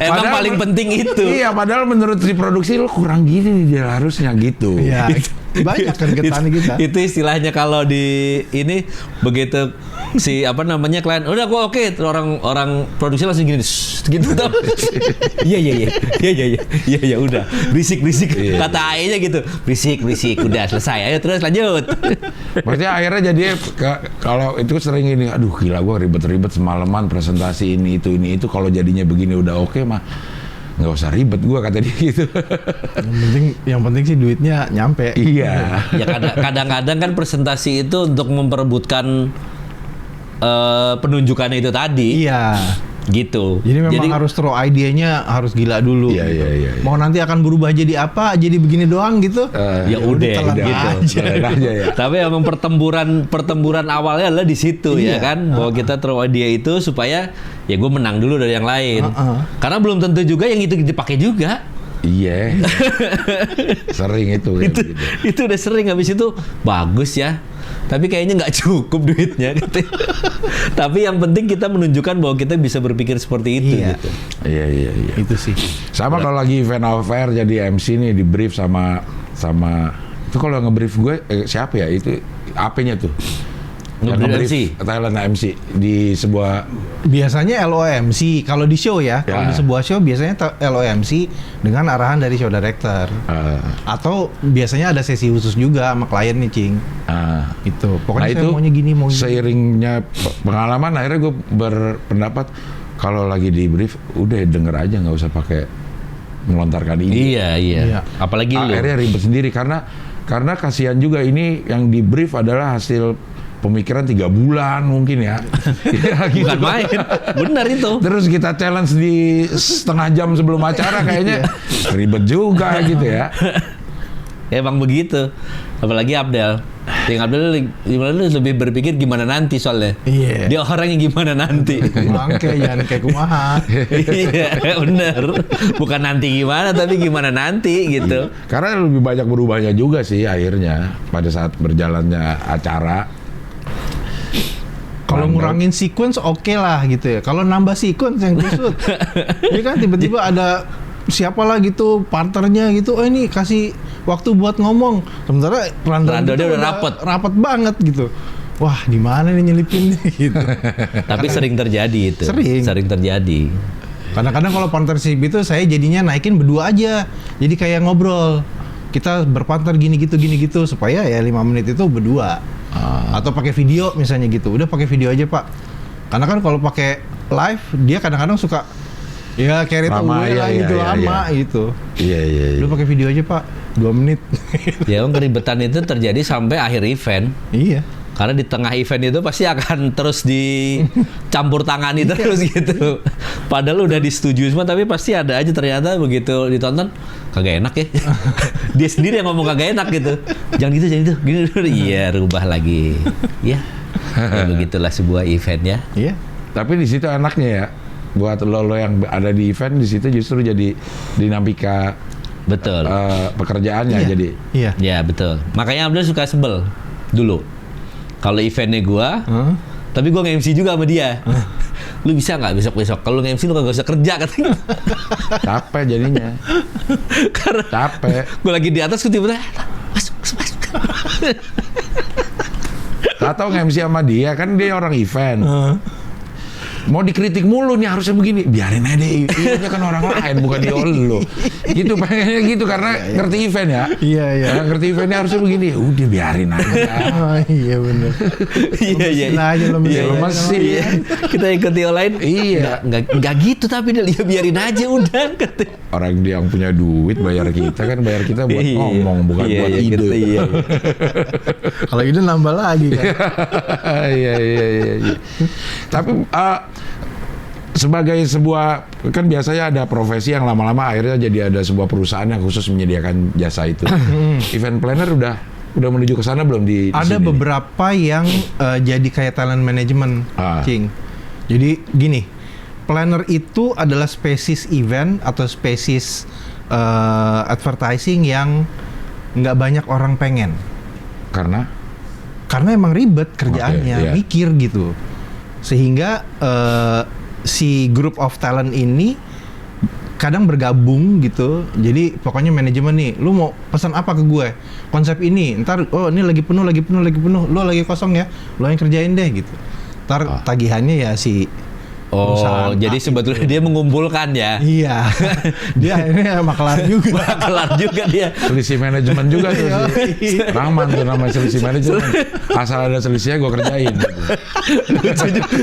Speaker 2: Emang paling penting itu.
Speaker 1: Iya, padahal menurut si produksi lo kurang gini nih dia harusnya gitu.
Speaker 3: Iya. Banyak kan getani kita.
Speaker 2: Itu istilahnya kalau di ini begitu si klien udah gua oke, orang produksi langsung gini gitu tau. Iya udah berisik kata A-nya gitu berisik udah selesai, ayo terus lanjut.
Speaker 1: Maksudnya akhirnya jadi kalau itu sering ini, aduh gila gua ribet semalaman presentasi ini itu kalau jadinya begini udah oke mah nggak usah ribet gua, kata dia gitu.
Speaker 3: Yang penting sih duitnya nyampe.
Speaker 1: Iya.
Speaker 2: Ya kadang-kadang kan presentasi itu untuk memperebutkan penunjukannya itu tadi.
Speaker 3: Iya.
Speaker 2: Gitu.
Speaker 3: Jadi memang harus throw idenya harus gila dulu.
Speaker 1: Iya,
Speaker 3: gitu.
Speaker 1: iya.
Speaker 3: Mau nanti akan berubah jadi apa? Jadi begini doang gitu.
Speaker 2: Ya udah
Speaker 3: telan
Speaker 2: gitu.
Speaker 1: aja ya.
Speaker 2: Tapi emang pertempuran awalnya adalah di situ ya
Speaker 3: Iya.
Speaker 2: kan, bahwa kita throw idea itu supaya ya gue menang dulu dari yang lain. Karena belum tentu juga yang itu dipakai juga.
Speaker 1: Iya. Sering itu.
Speaker 2: itu udah sering, habis itu bagus ya. Tapi kayaknya nggak cukup duitnya gitu. Tapi yang penting kita menunjukkan bahwa kita bisa berpikir seperti itu
Speaker 3: Iya.
Speaker 2: gitu.
Speaker 1: Iya.
Speaker 3: Itu sih.
Speaker 1: Sama kalau lagi event affair jadi MC nih, di brief sama itu kalau nge-brief gue siapa ya itu AP-nya tuh.
Speaker 2: Nge-brief MC?
Speaker 1: Thailand MC di sebuah
Speaker 3: Biasanya LOMC kalau di show ya. Kalau di sebuah show biasanya LOMC dengan arahan dari show director. Atau biasanya ada sesi khusus juga sama klien nih, Cing. Gitu. Pokoknya saya maunya gini, mau
Speaker 1: seiringnya pengalaman akhirnya gue berpendapat kalau lagi di brief udah denger aja, nggak usah pakai melontarkan ide.
Speaker 2: Iya. Apalagi lu.
Speaker 1: Akhirnya ribet sendiri karena kasihan juga, ini yang di brief adalah hasil pemikiran 3 bulan mungkin ya. Ya gitu.
Speaker 2: Bukan main. Benar itu.
Speaker 1: Terus kita challenge di setengah jam sebelum acara, kayaknya ribet juga gitu ya.
Speaker 2: Emang begitu. Apalagi Abdel. Yang Abdel lebih berpikir gimana nanti soalnya.
Speaker 3: Iya.
Speaker 2: Dia orangnya gimana nanti.
Speaker 3: Mangke jangan kayak kumaha.
Speaker 2: Iya, benar. Bukan nanti gimana, tapi gimana nanti gitu.
Speaker 1: Karena lebih banyak berubahnya juga sih akhirnya pada saat berjalannya acara.
Speaker 3: Kalau ngurangin sequence oke lah gitu ya. Kalau nambah sequence yang kusut. Ya kan tiba-tiba ada siapa lah gitu partnernya gitu. Oh ini kasih waktu buat ngomong. Sementara rundown
Speaker 2: dia udah
Speaker 3: rapet banget gitu. Wah, di mana nih nyelipinnya gitu.
Speaker 2: Tapi sering terjadi itu. Sering terjadi.
Speaker 3: Kadang-kadang kalau partnership itu saya jadinya naikin berdua aja. Jadi kayak ngobrol. Kita berpartner gini gitu supaya ya 5 menit itu berdua. Atau pakai video misalnya gitu. Udah pakai video aja, Pak. Karena kan kalau pakai live dia kadang-kadang suka ya carry away lah gitu, lama gitu.
Speaker 1: Iya.
Speaker 3: Udah pakai video aja, Pak. 2 menit.
Speaker 2: Ya, keribetan itu terjadi sampai akhir event.
Speaker 3: Iya.
Speaker 2: Karena di tengah event itu pasti akan terus dicampur tangani terus gitu. Padahal udah disetujui semua, tapi pasti ada aja ternyata begitu ditonton kagak enak ya. Dia sendiri yang ngomong kagak enak gitu. Jangan gitu, gini. Iya, rubah lagi. Ya begitulah sebuah event ya.
Speaker 3: Iya.
Speaker 1: Tapi di situ enaknya ya, buat lo yang ada di event, di situ justru jadi dinamika
Speaker 2: betul
Speaker 1: pekerjaannya jadi.
Speaker 3: Iya.
Speaker 2: Ya betul. Makanya Abdul suka sebel dulu. Kalau eventnya gua, tapi gua nge-MC juga sama dia. Lu bisa nggak besok-besok? Kalau nge-MC lu kagak usah kerja katanya.
Speaker 1: Capek jadinya.
Speaker 2: Karena
Speaker 1: capek.
Speaker 2: Gua lagi di atas, tiba-tiba masuk.
Speaker 1: Tahu nge-MC sama dia, kan dia orang event. Mau dikritik mulu nih, harusnya begini, biarin aja deh, eventnya kan orang lain bukan dia lo. Gitu pengennya gitu, karena ngerti event ya.
Speaker 3: Iya.
Speaker 1: Ngerti eventnya harusnya begini, udah biarin aja.
Speaker 3: Iya benar.
Speaker 2: Iya.
Speaker 3: aja lo
Speaker 1: mesin.
Speaker 2: Iya. Kita ikuti online.
Speaker 1: Iya.
Speaker 2: Nggak gitu, tapi dia biarin aja udah.
Speaker 1: Orang dia yang punya duit bayar kita buat ngomong, bukan buat ide.
Speaker 2: Iya.
Speaker 3: Kalau ide nambah lagi kan.
Speaker 1: Iya. Tapi sebagai sebuah, kan biasanya ada profesi yang lama-lama akhirnya jadi ada sebuah perusahaan yang khusus menyediakan jasa itu. Event planner udah menuju ke sana belum di
Speaker 3: ada
Speaker 1: sini?
Speaker 3: Beberapa yang jadi kayak talent management, Cing. Jadi gini, planner itu adalah spesies event atau spesies advertising yang nggak banyak orang pengen.
Speaker 1: Karena
Speaker 3: emang ribet kerjaannya, mikir gitu. Sehingga si group of talent ini kadang bergabung gitu. Jadi pokoknya manajemen nih, lu mau pesan apa ke gue? Konsep ini, ntar ini lagi penuh, lu lagi kosong ya, lu yang kerjain deh gitu. Ntar tagihannya ya si
Speaker 2: jadi sebetulnya dia mengumpulkan ya.
Speaker 3: Iya. Dia akhirnya makelar juga.
Speaker 2: Dia.
Speaker 1: Selisih manajemen juga tuh. Raman tuh namanya selisih manajemen. Asal ada selisihnya gue kerjain.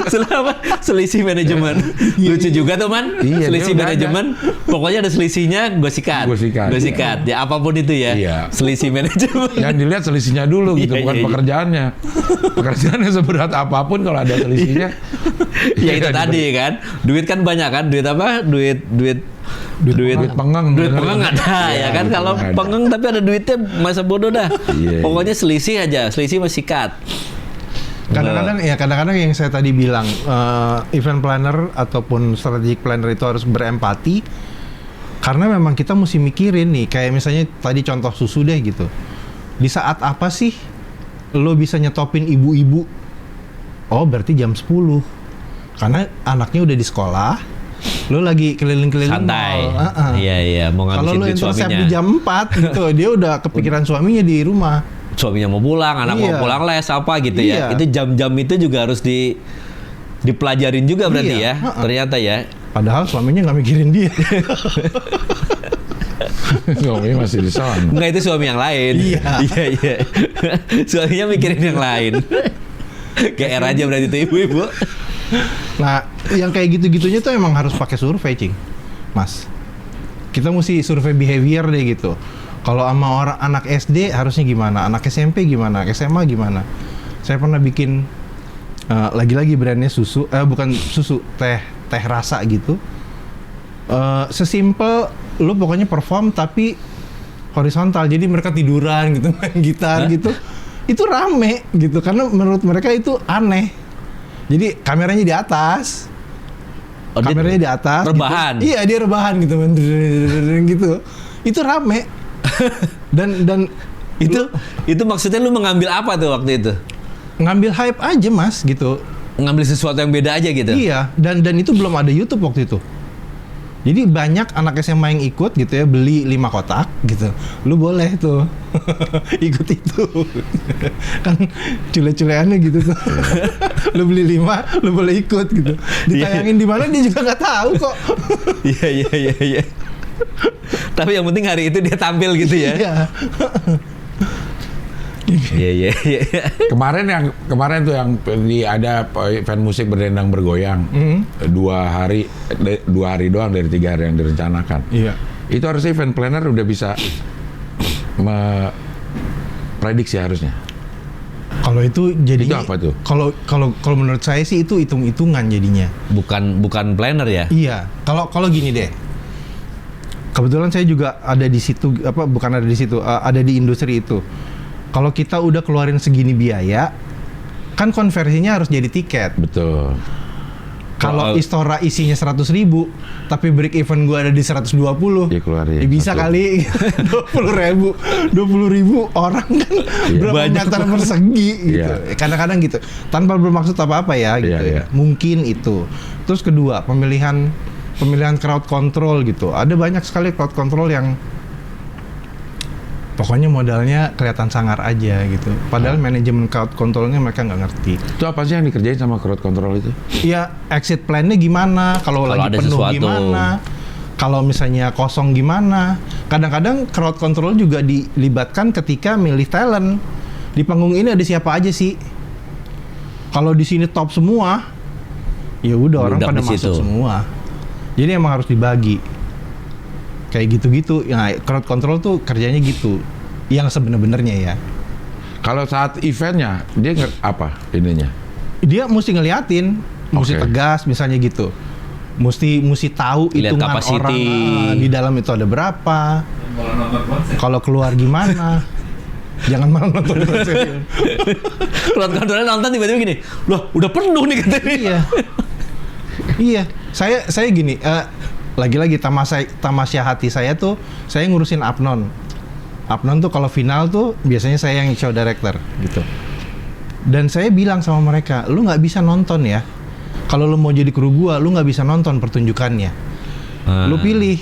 Speaker 2: Selama selisih manajemen. Lucu juga tuh, Man.
Speaker 1: Iya,
Speaker 2: selisih manajemen. Pokoknya ada selisihnya gue sikat. Ya apapun itu ya.
Speaker 1: Iya.
Speaker 2: Selisih manajemen.
Speaker 1: Yang dilihat selisihnya dulu gitu, bukan pekerjaannya. Pekerjaannya seberat apapun kalau ada selisihnya.
Speaker 2: Ya itu tadi tadi kan. Duit kan banyak kan, duit apa? Duit
Speaker 1: pengeng.
Speaker 2: Duit pengeng ada ya kan. Kalau pengeng tapi ada duitnya masa bodoh dah. Pokoknya selisih aja, selisih masih sikat.
Speaker 3: Kadang-kadang yang saya tadi bilang event planner ataupun strategic planner itu harus berempati karena memang kita mesti mikirin nih, kayak misalnya tadi contoh susu deh gitu. Di saat apa sih lo bisa nyetopin ibu-ibu? Oh, berarti jam 10. Karena anaknya udah di sekolah, lo lagi keliling-keliling
Speaker 2: santai.
Speaker 3: mall.
Speaker 2: Iya, mau ngabisin duit suaminya.
Speaker 3: Kalau lo intercept di jam 4 gitu, dia udah kepikiran suaminya di rumah.
Speaker 2: Suaminya mau pulang, anak mau pulang les apa gitu ya. Itu jam-jam itu juga harus dipelajarin juga berarti ya. Ternyata ya.
Speaker 3: Padahal suaminya nggak mikirin dia.
Speaker 1: Suaminya masih di sana.
Speaker 2: Enggak, itu suami yang lain. Iya. Suaminya mikirin yang lain. GR aja berarti itu ibu-ibu.
Speaker 3: Nah, yang kayak gitu-gitunya tuh emang harus pakai survei, Cing. Mas. Kita mesti survei behavior deh gitu. Kalau sama orang anak SD harusnya gimana? Anak SMP gimana? SMA gimana? Saya pernah bikin lagi-lagi brandnya susu, bukan susu, teh rasa gitu. Sesimpel lu pokoknya perform tapi horizontal. Jadi mereka tiduran gitu, main gitar gitu. Itu rame gitu karena menurut mereka itu aneh. Jadi kameranya di atas. Kameranya di atas.
Speaker 2: Rebahan.
Speaker 3: Gitu. Iya, dia rebahan gitu. Gitu. Itu rame. dan
Speaker 2: itu maksudnya lu mengambil apa tuh waktu itu?
Speaker 3: Ngambil hype aja, Mas, gitu.
Speaker 2: Ngambil sesuatu yang beda aja gitu.
Speaker 3: Iya, dan itu belum ada YouTube waktu itu. Jadi banyak anak SMA yang ikut gitu ya, beli 5 kotak gitu. Lu boleh tuh ikut itu. Kan cule-culeannya gitu tuh. Lu beli 5, lu boleh ikut gitu. Ditayangin di mana dia juga nggak tahu kok.
Speaker 2: Iya. Tapi yang penting hari itu dia tampil gitu ya. Iya.
Speaker 1: Kemarin tuh yang ada event musik berdendang bergoyang. 2 hari doang dari 3 hari yang direncanakan.
Speaker 3: Iya.
Speaker 1: Itu harusnya event planner udah bisa prediksi harusnya.
Speaker 3: Kalau itu jadinya
Speaker 1: itu apa tuh?
Speaker 3: Kalau menurut saya sih itu hitung-hitungan jadinya.
Speaker 2: Bukan planner ya?
Speaker 3: Iya. Kalau gini deh. Kebetulan saya juga ada di situ, ada di industri itu. Kalau kita udah keluarin segini biaya, kan konversinya harus jadi tiket.
Speaker 1: Betul.
Speaker 3: Kalau Istora isinya 100.000, tapi break even gua ada di 120,
Speaker 1: ya keluarin. Ya
Speaker 3: bisa kali 20.000 orang kan berapa meter persegi gitu. Kadang-kadang gitu, tanpa bermaksud apa-apa ya gitu. Mungkin itu. Terus kedua, pemilihan crowd control gitu. Ada banyak sekali crowd control yang pokoknya modalnya kelihatan sangar aja gitu. Padahal manajemen crowd controlnya mereka nggak ngerti.
Speaker 1: Itu apa sih yang dikerjain sama crowd control itu?
Speaker 3: Iya, exit plan-nya gimana? Kalau lagi penuh sesuatu gimana? Kalau misalnya kosong gimana? Kadang-kadang crowd control juga dilibatkan ketika milih talent. Di panggung ini ada siapa aja sih? Kalau di sini top semua, ya udah orang pada masuk semua. Jadi emang harus dibagi. Kayak gitu-gitu. Nah, crowd control tuh kerjanya gitu. Yang sebenarnya ya.
Speaker 1: Kalau saat eventnya, dia apa ininya?
Speaker 3: Dia mesti ngeliatin, mesti tegas misalnya gitu. Mesti tahu hitungan orang di dalam itu ada berapa. Kalau keluar gimana. Jangan malah nonton konser.
Speaker 2: Crowd controlnya nonton tiba-tiba gini, loh udah penuh nih katanya.
Speaker 3: Iya. Saya gini, lagi-lagi tamasya hati saya tuh, saya ngurusin Apnon. Apnon tuh kalau final tuh biasanya saya yang show director gitu. Dan saya bilang sama mereka, lu nggak bisa nonton ya. Kalau lu mau jadi kru gua, lu nggak bisa nonton pertunjukannya. Lu pilih.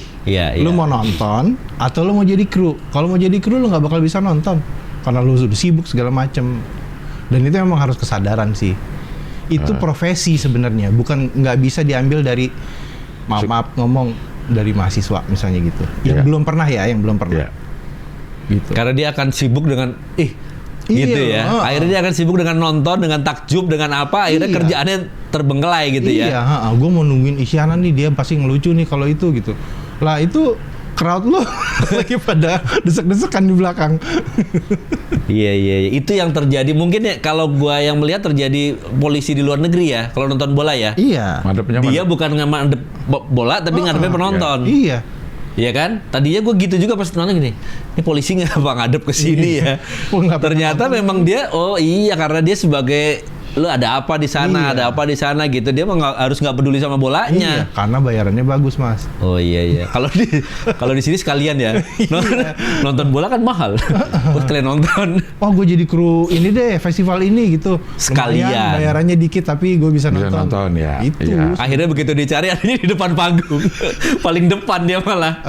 Speaker 3: Lu mau nonton atau lu mau jadi kru. Kalau mau jadi kru lu nggak bakal bisa nonton karena lu sudah sibuk segala macem. Dan itu emang harus kesadaran sih. Itu profesi sebenarnya, bukan nggak bisa diambil dari maaf ngomong dari mahasiswa misalnya gitu. Yang belum pernah. Gitu.
Speaker 2: Karena dia akan sibuk dengan gitu ya. Akhirnya dia akan sibuk dengan nonton, dengan takjub, dengan apa? Akhirnya kerjaannya terbengkelai gitu ya.
Speaker 3: Iya, gue mau nungguin Isyana nih, dia pasti ngelucu nih kalau itu gitu. Lah itu crowd lo lagi pada desek-desekan di belakang.
Speaker 2: Iya. Itu yang terjadi mungkin ya kalau gua yang melihat terjadi polisi di luar negeri ya. Kalau nonton bola ya.
Speaker 3: Iya.
Speaker 2: Dia bukan ngadep bola tapi ngadepnya penonton.
Speaker 3: Iya.
Speaker 2: Iya kan? Tadinya gue gitu juga pas nonton gini. Ini polisi nggak ngadep ke sini ya. Ternyata memang dia karena dia sebagai lu ada apa di sana, ada apa di sana gitu. Dia harus nggak peduli sama bolanya.
Speaker 3: Iya, karena bayarannya bagus, Mas.
Speaker 2: Oh iya. Kalau di sini sekalian ya. Nonton bola kan mahal. Buat kalian nonton.
Speaker 3: Oh, gue jadi kru ini deh, festival ini gitu.
Speaker 2: Sekalian.
Speaker 3: Lumayan, bayarannya dikit tapi gue bisa nonton.
Speaker 1: Ya.
Speaker 3: Itu.
Speaker 1: Iya.
Speaker 2: Akhirnya begitu dicari adanya di depan panggung. Paling depan dia malah.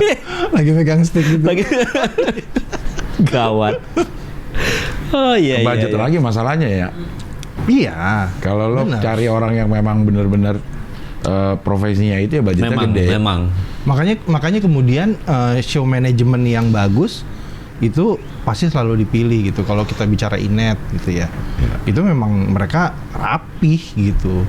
Speaker 3: Lagi megang stick gitu.
Speaker 2: Gawat. Oh iya.
Speaker 1: Budget lagi masalahnya ya.
Speaker 3: Iya.
Speaker 1: Kalau lo cari orang yang memang benar-benar profesinya itu ya budgetnya gede.
Speaker 2: Memang.
Speaker 3: Makanya kemudian show manajemen yang bagus itu pasti selalu dipilih gitu. Kalau kita bicara Inet gitu ya, itu memang mereka rapih gitu.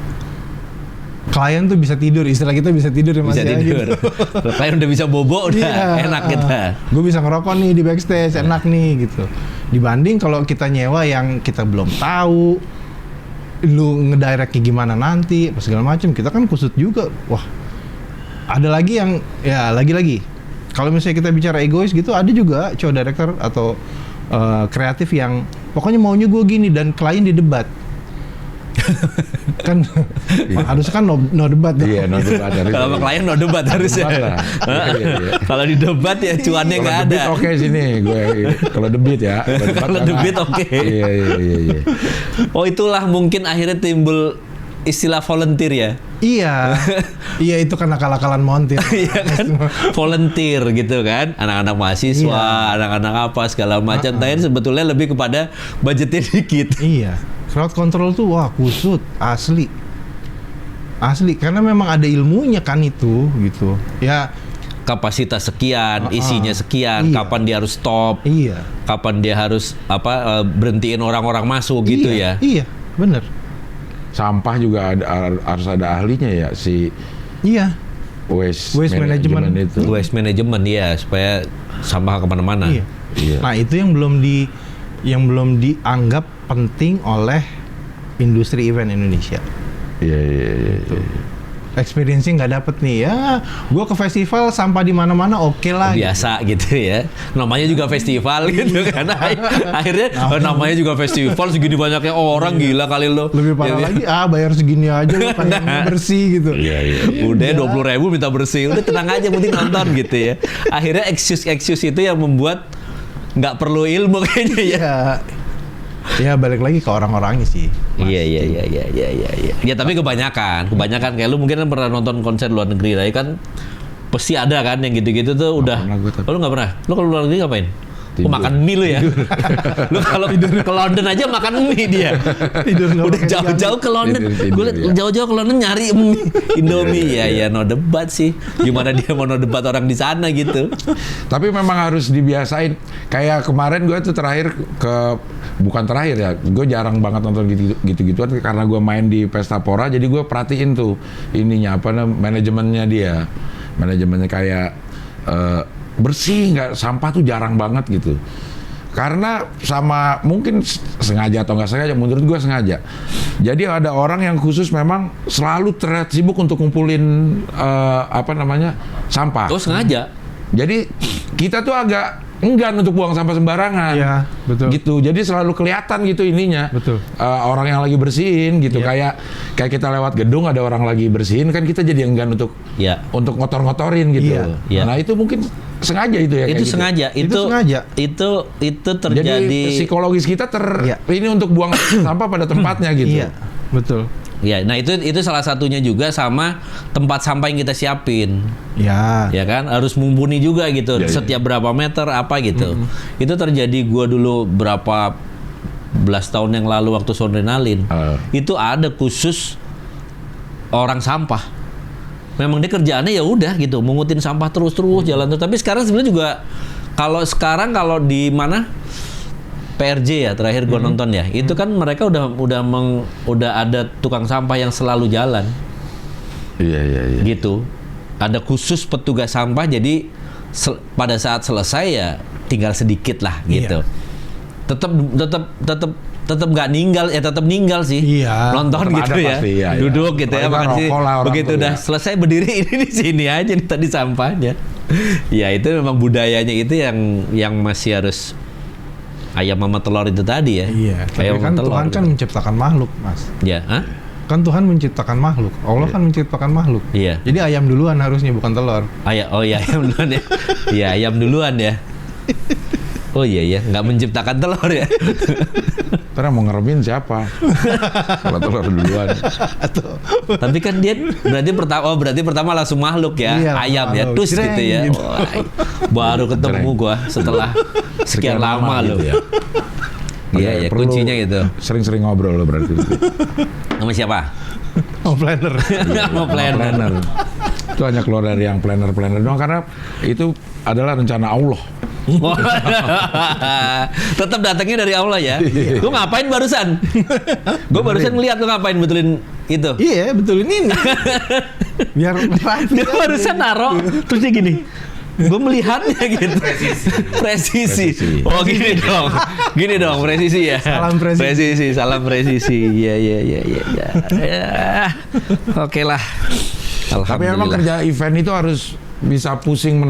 Speaker 3: Klien tuh bisa tidur, istilah kita bisa tidur ya Mas.
Speaker 2: Bisa tidur.
Speaker 3: Gitu.
Speaker 2: Klien udah bisa bobo, udah enak kita.
Speaker 3: Gue bisa ngerokok nih di backstage, enak nih gitu. Dibanding kalau kita nyewa yang kita belum tahu, lu ngedirectnya gimana nanti, apa segala macam, kita kan kusut juga. Wah, ada lagi yang ya lagi-lagi. Kalau misalnya kita bicara egois gitu, ada juga show director atau kreatif yang pokoknya maunya gue gini dan klien didebat. Kan harus kan no debat.
Speaker 1: Iya, no debat.
Speaker 2: Kalau sama klien no debat harusnya. Kalau di debat ya cuannya nggak ada.
Speaker 1: Oke sini gue kalau debit ya.
Speaker 2: Kalau debit oke.
Speaker 1: Iya.
Speaker 2: Oh itulah mungkin akhirnya timbul istilah volunteer ya.
Speaker 3: Iya itu kan akal-akalan montir.
Speaker 2: Iya kan, volunteer gitu kan, anak-anak mahasiswa, anak-anak apa segala macam. Tapi sebetulnya lebih kepada budgetnya dikit.
Speaker 3: Iya. Crowd control tuh wah kusut asli karena memang ada ilmunya kan itu gitu ya.
Speaker 2: Kapasitas sekian, isinya sekian, kapan dia harus stop, kapan dia harus berhentiin orang-orang masuk gitu ya.
Speaker 3: Iya bener.
Speaker 1: Sampah juga harus ada ahlinya ya si waste management itu.
Speaker 2: Waste management ya supaya sampah kemana-mana.
Speaker 3: Iya. Nah itu yang belum dianggap penting oleh industri event Indonesia.
Speaker 1: Iya.
Speaker 3: Experience-nya nggak dapet nih ya. Gue ke festival sampah di mana-mana oke lah.
Speaker 2: Biasa gitu ya. Namanya juga festival gitu kan. Akhirnya namanya juga festival segini banyaknya orang gila kali lo.
Speaker 3: Lebih parah lagi bayar segini aja lo pengen bersih gitu.
Speaker 2: Iya. Udah 20.000 minta bersih. Udah tenang aja penting nonton gitu ya. Akhirnya excuse itu yang membuat nggak perlu ilmu kayaknya ya.
Speaker 3: Ya balik lagi ke orang-orangnya sih.
Speaker 2: Iya. Ya tapi kebanyakan kayak lu mungkin kan pernah nonton konser luar negeri lah kan pasti ada kan yang gitu-gitu tuh udah. Lu nggak pernah? Lu kalau luar negeri ngapain? Oh, makan mie lu ya. Lu kalau ke London aja makan mie dia. Udah jauh-jauh ke London. Gue jauh-jauh ke London nyari mie Indomie. Ya no debat sih. Gimana dia mau no debat orang di sana gitu.
Speaker 1: Tapi memang harus dibiasain. Kayak kemarin gue tuh bukan terakhir ya. Gue jarang banget nonton gitu-gituan karena gue main di Pesta Pora. Jadi gue perhatiin tuh manajemennya dia. Manajemennya kayak bersih, nggak sampah tuh jarang banget gitu. Karena sama mungkin sengaja atau nggak sengaja, menurut gue sengaja. Jadi ada orang yang khusus memang selalu terlihat sibuk untuk ngumpulin sampah.
Speaker 2: Oh sengaja.
Speaker 1: Jadi kita tuh agak enggan untuk buang sampah sembarangan.
Speaker 3: Iya, betul.
Speaker 1: Gitu. Jadi selalu kelihatan gitu ininya.
Speaker 3: Betul.
Speaker 1: Orang yang lagi bersihin gitu. Kayak kita lewat gedung ada orang lagi bersihin kan kita jadi enggan untuk ngotor-ngotorin gitu.
Speaker 2: Iya.
Speaker 1: Nah, itu mungkin sengaja itu ya.
Speaker 2: Itu sengaja.
Speaker 1: Gitu.
Speaker 2: Itu terjadi.
Speaker 1: Jadi psikologis kita ini untuk buang sampah pada tempatnya gitu.
Speaker 3: Iya, betul.
Speaker 2: Ya, nah itu salah satunya juga sama tempat sampah yang kita siapin. Ya kan, harus mumpuni juga gitu. Setiap berapa meter apa gitu. Itu terjadi gua dulu berapa belas tahun yang lalu waktu Soundrenalin. Itu ada khusus orang sampah. Memang dia kerjaannya ya udah gitu, mungutin sampah terus jalan terus. Tapi sekarang sebenarnya juga kalau di mana PRJ ya terakhir gua nonton ya. Itu kan mereka udah ada tukang sampah yang selalu jalan.
Speaker 1: Iya.
Speaker 2: Gitu. Ada khusus petugas sampah jadi pada saat selesai ya tinggal sedikit lah gitu. Tetap nggak ninggal ya, tetap ninggal sih.
Speaker 3: Iya.
Speaker 2: Nonton
Speaker 1: Tetap
Speaker 2: gitu
Speaker 1: ada
Speaker 2: ya.
Speaker 1: pasti, iya, iya.
Speaker 2: Duduk gitu ya,
Speaker 1: Apalagi
Speaker 2: makan sih.
Speaker 1: rokok lah orang
Speaker 2: Begitu
Speaker 1: tuh,
Speaker 2: udah
Speaker 1: ya.
Speaker 2: selesai berdiri ini di sini aja nih tadi sampahnya. Ya itu memang budayanya itu yang masih harus ayam sama telur itu tadi ya.
Speaker 3: Iya. Tapi
Speaker 2: Ayam
Speaker 3: kan
Speaker 2: sama telur.
Speaker 3: Tuhan kan
Speaker 2: gitu.
Speaker 3: menciptakan makhluk, Mas.
Speaker 2: Ya, hah?
Speaker 3: Kan Tuhan menciptakan makhluk. Allah kan menciptakan makhluk.
Speaker 2: Iya.
Speaker 3: Jadi ayam duluan harusnya, bukan telur.
Speaker 2: Oh iya ayam duluan ya. Iya ayam duluan ya. Oh iya ya, nggak menciptakan telur ya.
Speaker 1: Terus mau ngeremin siapa? Kalau telur duluan.
Speaker 2: Tapi kan dia berarti pertama langsung makhluk ya,
Speaker 3: Iya,
Speaker 2: ayam ya,
Speaker 3: makhluk.
Speaker 2: terus gitu
Speaker 3: Jreng,
Speaker 2: ya.
Speaker 3: gitu.
Speaker 2: Wah, baru ketemu gua setelah sekian lama loh.
Speaker 1: gitu ya.
Speaker 2: Iya ya,
Speaker 1: Perlu
Speaker 2: kuncinya gitu.
Speaker 1: Sering-sering ngobrol lo berarti.
Speaker 2: Sama siapa?
Speaker 3: Oh, planner.
Speaker 2: Sama planner.
Speaker 1: Itu hanya keluar dari yang planner doang karena itu adalah rencana Allah.
Speaker 2: Tetap datangnya dari Allah ya. Lu ngapain barusan? Gue barusan ngeliat lu ngapain betulin itu.
Speaker 3: Iya, betul ini. Biar rapi.
Speaker 2: Dia barusan naro terus dia gini. Gue melihatnya gitu. Presisi. Oh gini dong presisi ya.
Speaker 3: Salam presisi.
Speaker 2: Salam presisi. Iya. Ya. Oke lah.
Speaker 1: Tapi emang kerja event itu harus bisa pusing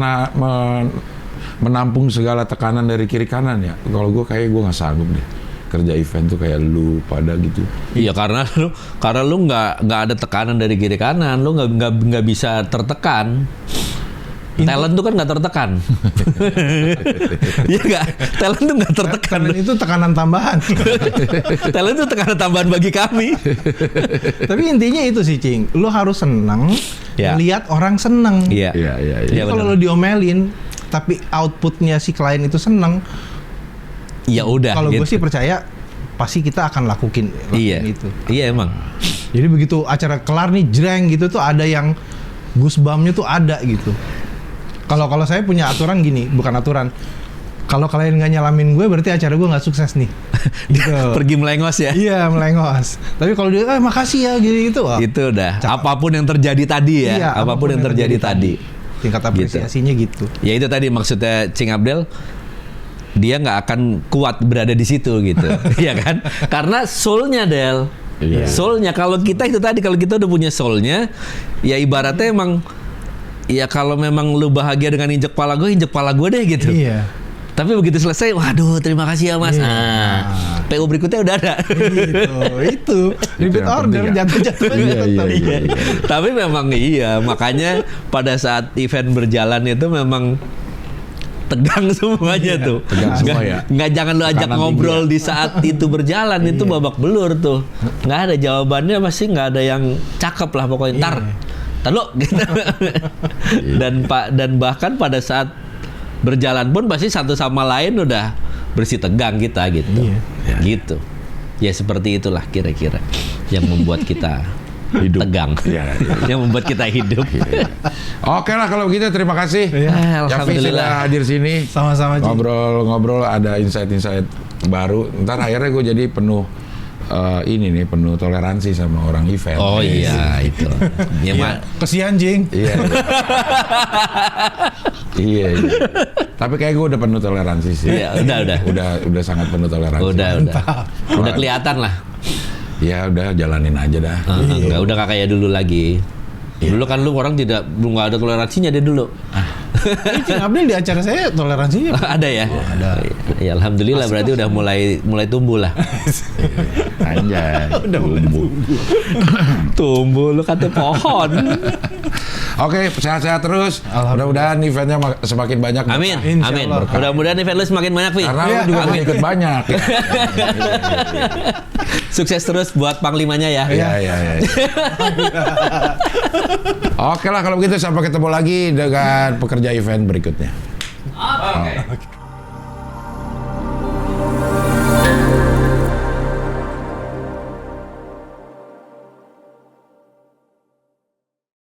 Speaker 1: menampung segala tekanan dari kiri kanan ya. Kalau gue nggak sanggup deh kerja event tuh kayak lu pada gitu.
Speaker 2: Iya karena lu nggak ada tekanan dari kiri kanan, lu nggak bisa tertekan. Talent tuh kan nggak tertekan. Iya nggak? Talent tuh nggak tertekan.
Speaker 3: Talent itu tekanan tambahan.
Speaker 2: Talent itu tekanan tambahan bagi kami.
Speaker 3: Tapi intinya itu sih, Cing. Lu harus seneng
Speaker 2: Ya.
Speaker 3: lihat orang seneng.
Speaker 2: Iya.
Speaker 3: Jadi kalau lu diomelin tapi outputnya si klien itu seneng,
Speaker 2: Ya udah.
Speaker 3: kalau gue
Speaker 2: gitu.
Speaker 3: sih percaya pasti kita akan lakuin
Speaker 2: Iya.
Speaker 3: itu.
Speaker 2: Iya emang.
Speaker 3: Jadi begitu acara kelar nih jreng gitu tuh ada yang goosebump-nya tuh ada gitu. Kalau saya punya aturan gini, bukan aturan. Kalau kalian nggak nyalamin gue berarti acara gue nggak sukses nih. Gitu.
Speaker 2: Pergi melengos ya.
Speaker 3: Iya, melengos. Tapi kalau dia makasih ya gitu wah.
Speaker 2: Itu udah. Apapun yang terjadi tadi ya.
Speaker 3: Iya,
Speaker 2: apapun yang terjadi tadi.
Speaker 3: Tingkat apresiasinya gitu.
Speaker 2: Ya itu tadi maksudnya Cing Abdel. Dia nggak akan kuat berada di situ gitu, ya kan? Karena soulnya Del.
Speaker 1: Iya.
Speaker 2: Soulnya kalau kita itu tadi kalau kita udah punya soulnya, ya ibaratnya emang. Ya kalau memang lu bahagia dengan injek pala gue deh gitu.
Speaker 3: Iya.
Speaker 2: Tapi begitu selesai, waduh terima kasih ya mas.
Speaker 3: Iya.
Speaker 2: PO berikutnya udah ada.
Speaker 3: Itu repeat
Speaker 1: yang
Speaker 3: order
Speaker 1: penting, ya.
Speaker 3: jatuh-jatuh aja
Speaker 1: Iya,
Speaker 3: tetap.
Speaker 1: iya.
Speaker 2: Tapi memang iya, makanya pada saat event berjalan itu memang tegang semuanya tuh.
Speaker 1: tegang semua ya.
Speaker 2: Nggak jangan lu ajak
Speaker 1: Tekanan
Speaker 2: ngobrol
Speaker 1: tinggi
Speaker 2: di saat itu berjalan itu babak belur tuh. Nggak ada jawabannya, pasti nggak ada yang cakep lah pokoknya. Ntar lu gitu. dan bahkan pada saat berjalan pun pasti satu sama lain udah bersih tegang kita gitu.
Speaker 3: Iya.
Speaker 2: Gitu. Ya seperti itulah kira-kira yang membuat kita
Speaker 1: Hidup.
Speaker 2: tegang.
Speaker 1: Iya, iya.
Speaker 2: Yang membuat kita hidup.
Speaker 1: Oke lah kalau begitu terima kasih.
Speaker 2: Iya.
Speaker 1: Yafi
Speaker 2: Alhamdulillah.
Speaker 1: sudah hadir sini.
Speaker 3: Sama-sama, Cing.
Speaker 1: Ngobrol-ngobrol ada insight-insight baru. Ntar akhirnya gue jadi penuh penuh toleransi sama orang event.
Speaker 2: Oh iya itu. Ya
Speaker 3: Iya. Kesian, Jing.
Speaker 1: Iya. Iya. Tapi kayak gue udah penuh toleransi sih.
Speaker 2: Iya, udah.
Speaker 1: Udah sangat penuh toleransi.
Speaker 2: Udah kelihatan lah.
Speaker 1: Ya udah jalanin aja dah.
Speaker 2: Udah nggak kayak dulu lagi. Dulu kan lu orang belum nggak ada toleransinya dia dulu.
Speaker 3: Cing Abdel di acara saya toleransinya
Speaker 2: Ada ya?
Speaker 3: ada.
Speaker 2: Ya alhamdulillah berarti udah mulai tumbuh lah.
Speaker 1: Anjay.
Speaker 3: Udah tumbuh.
Speaker 2: Tumbuh lu kata pohon.
Speaker 1: Oke, sehat-sehat terus. Mudah-mudahan eventnya semakin banyak.
Speaker 2: Amin.
Speaker 3: Insya
Speaker 2: Amin.
Speaker 3: Allah.
Speaker 2: Mudah-mudahan event lu semakin banyak, Vi.
Speaker 1: Karena lu juga punya ikut banyak.
Speaker 2: Sukses terus buat panglimanya ya.
Speaker 1: Iya. Oke lah kalau begitu sampai ketemu lagi dengan pekerja event berikutnya.
Speaker 2: Oke.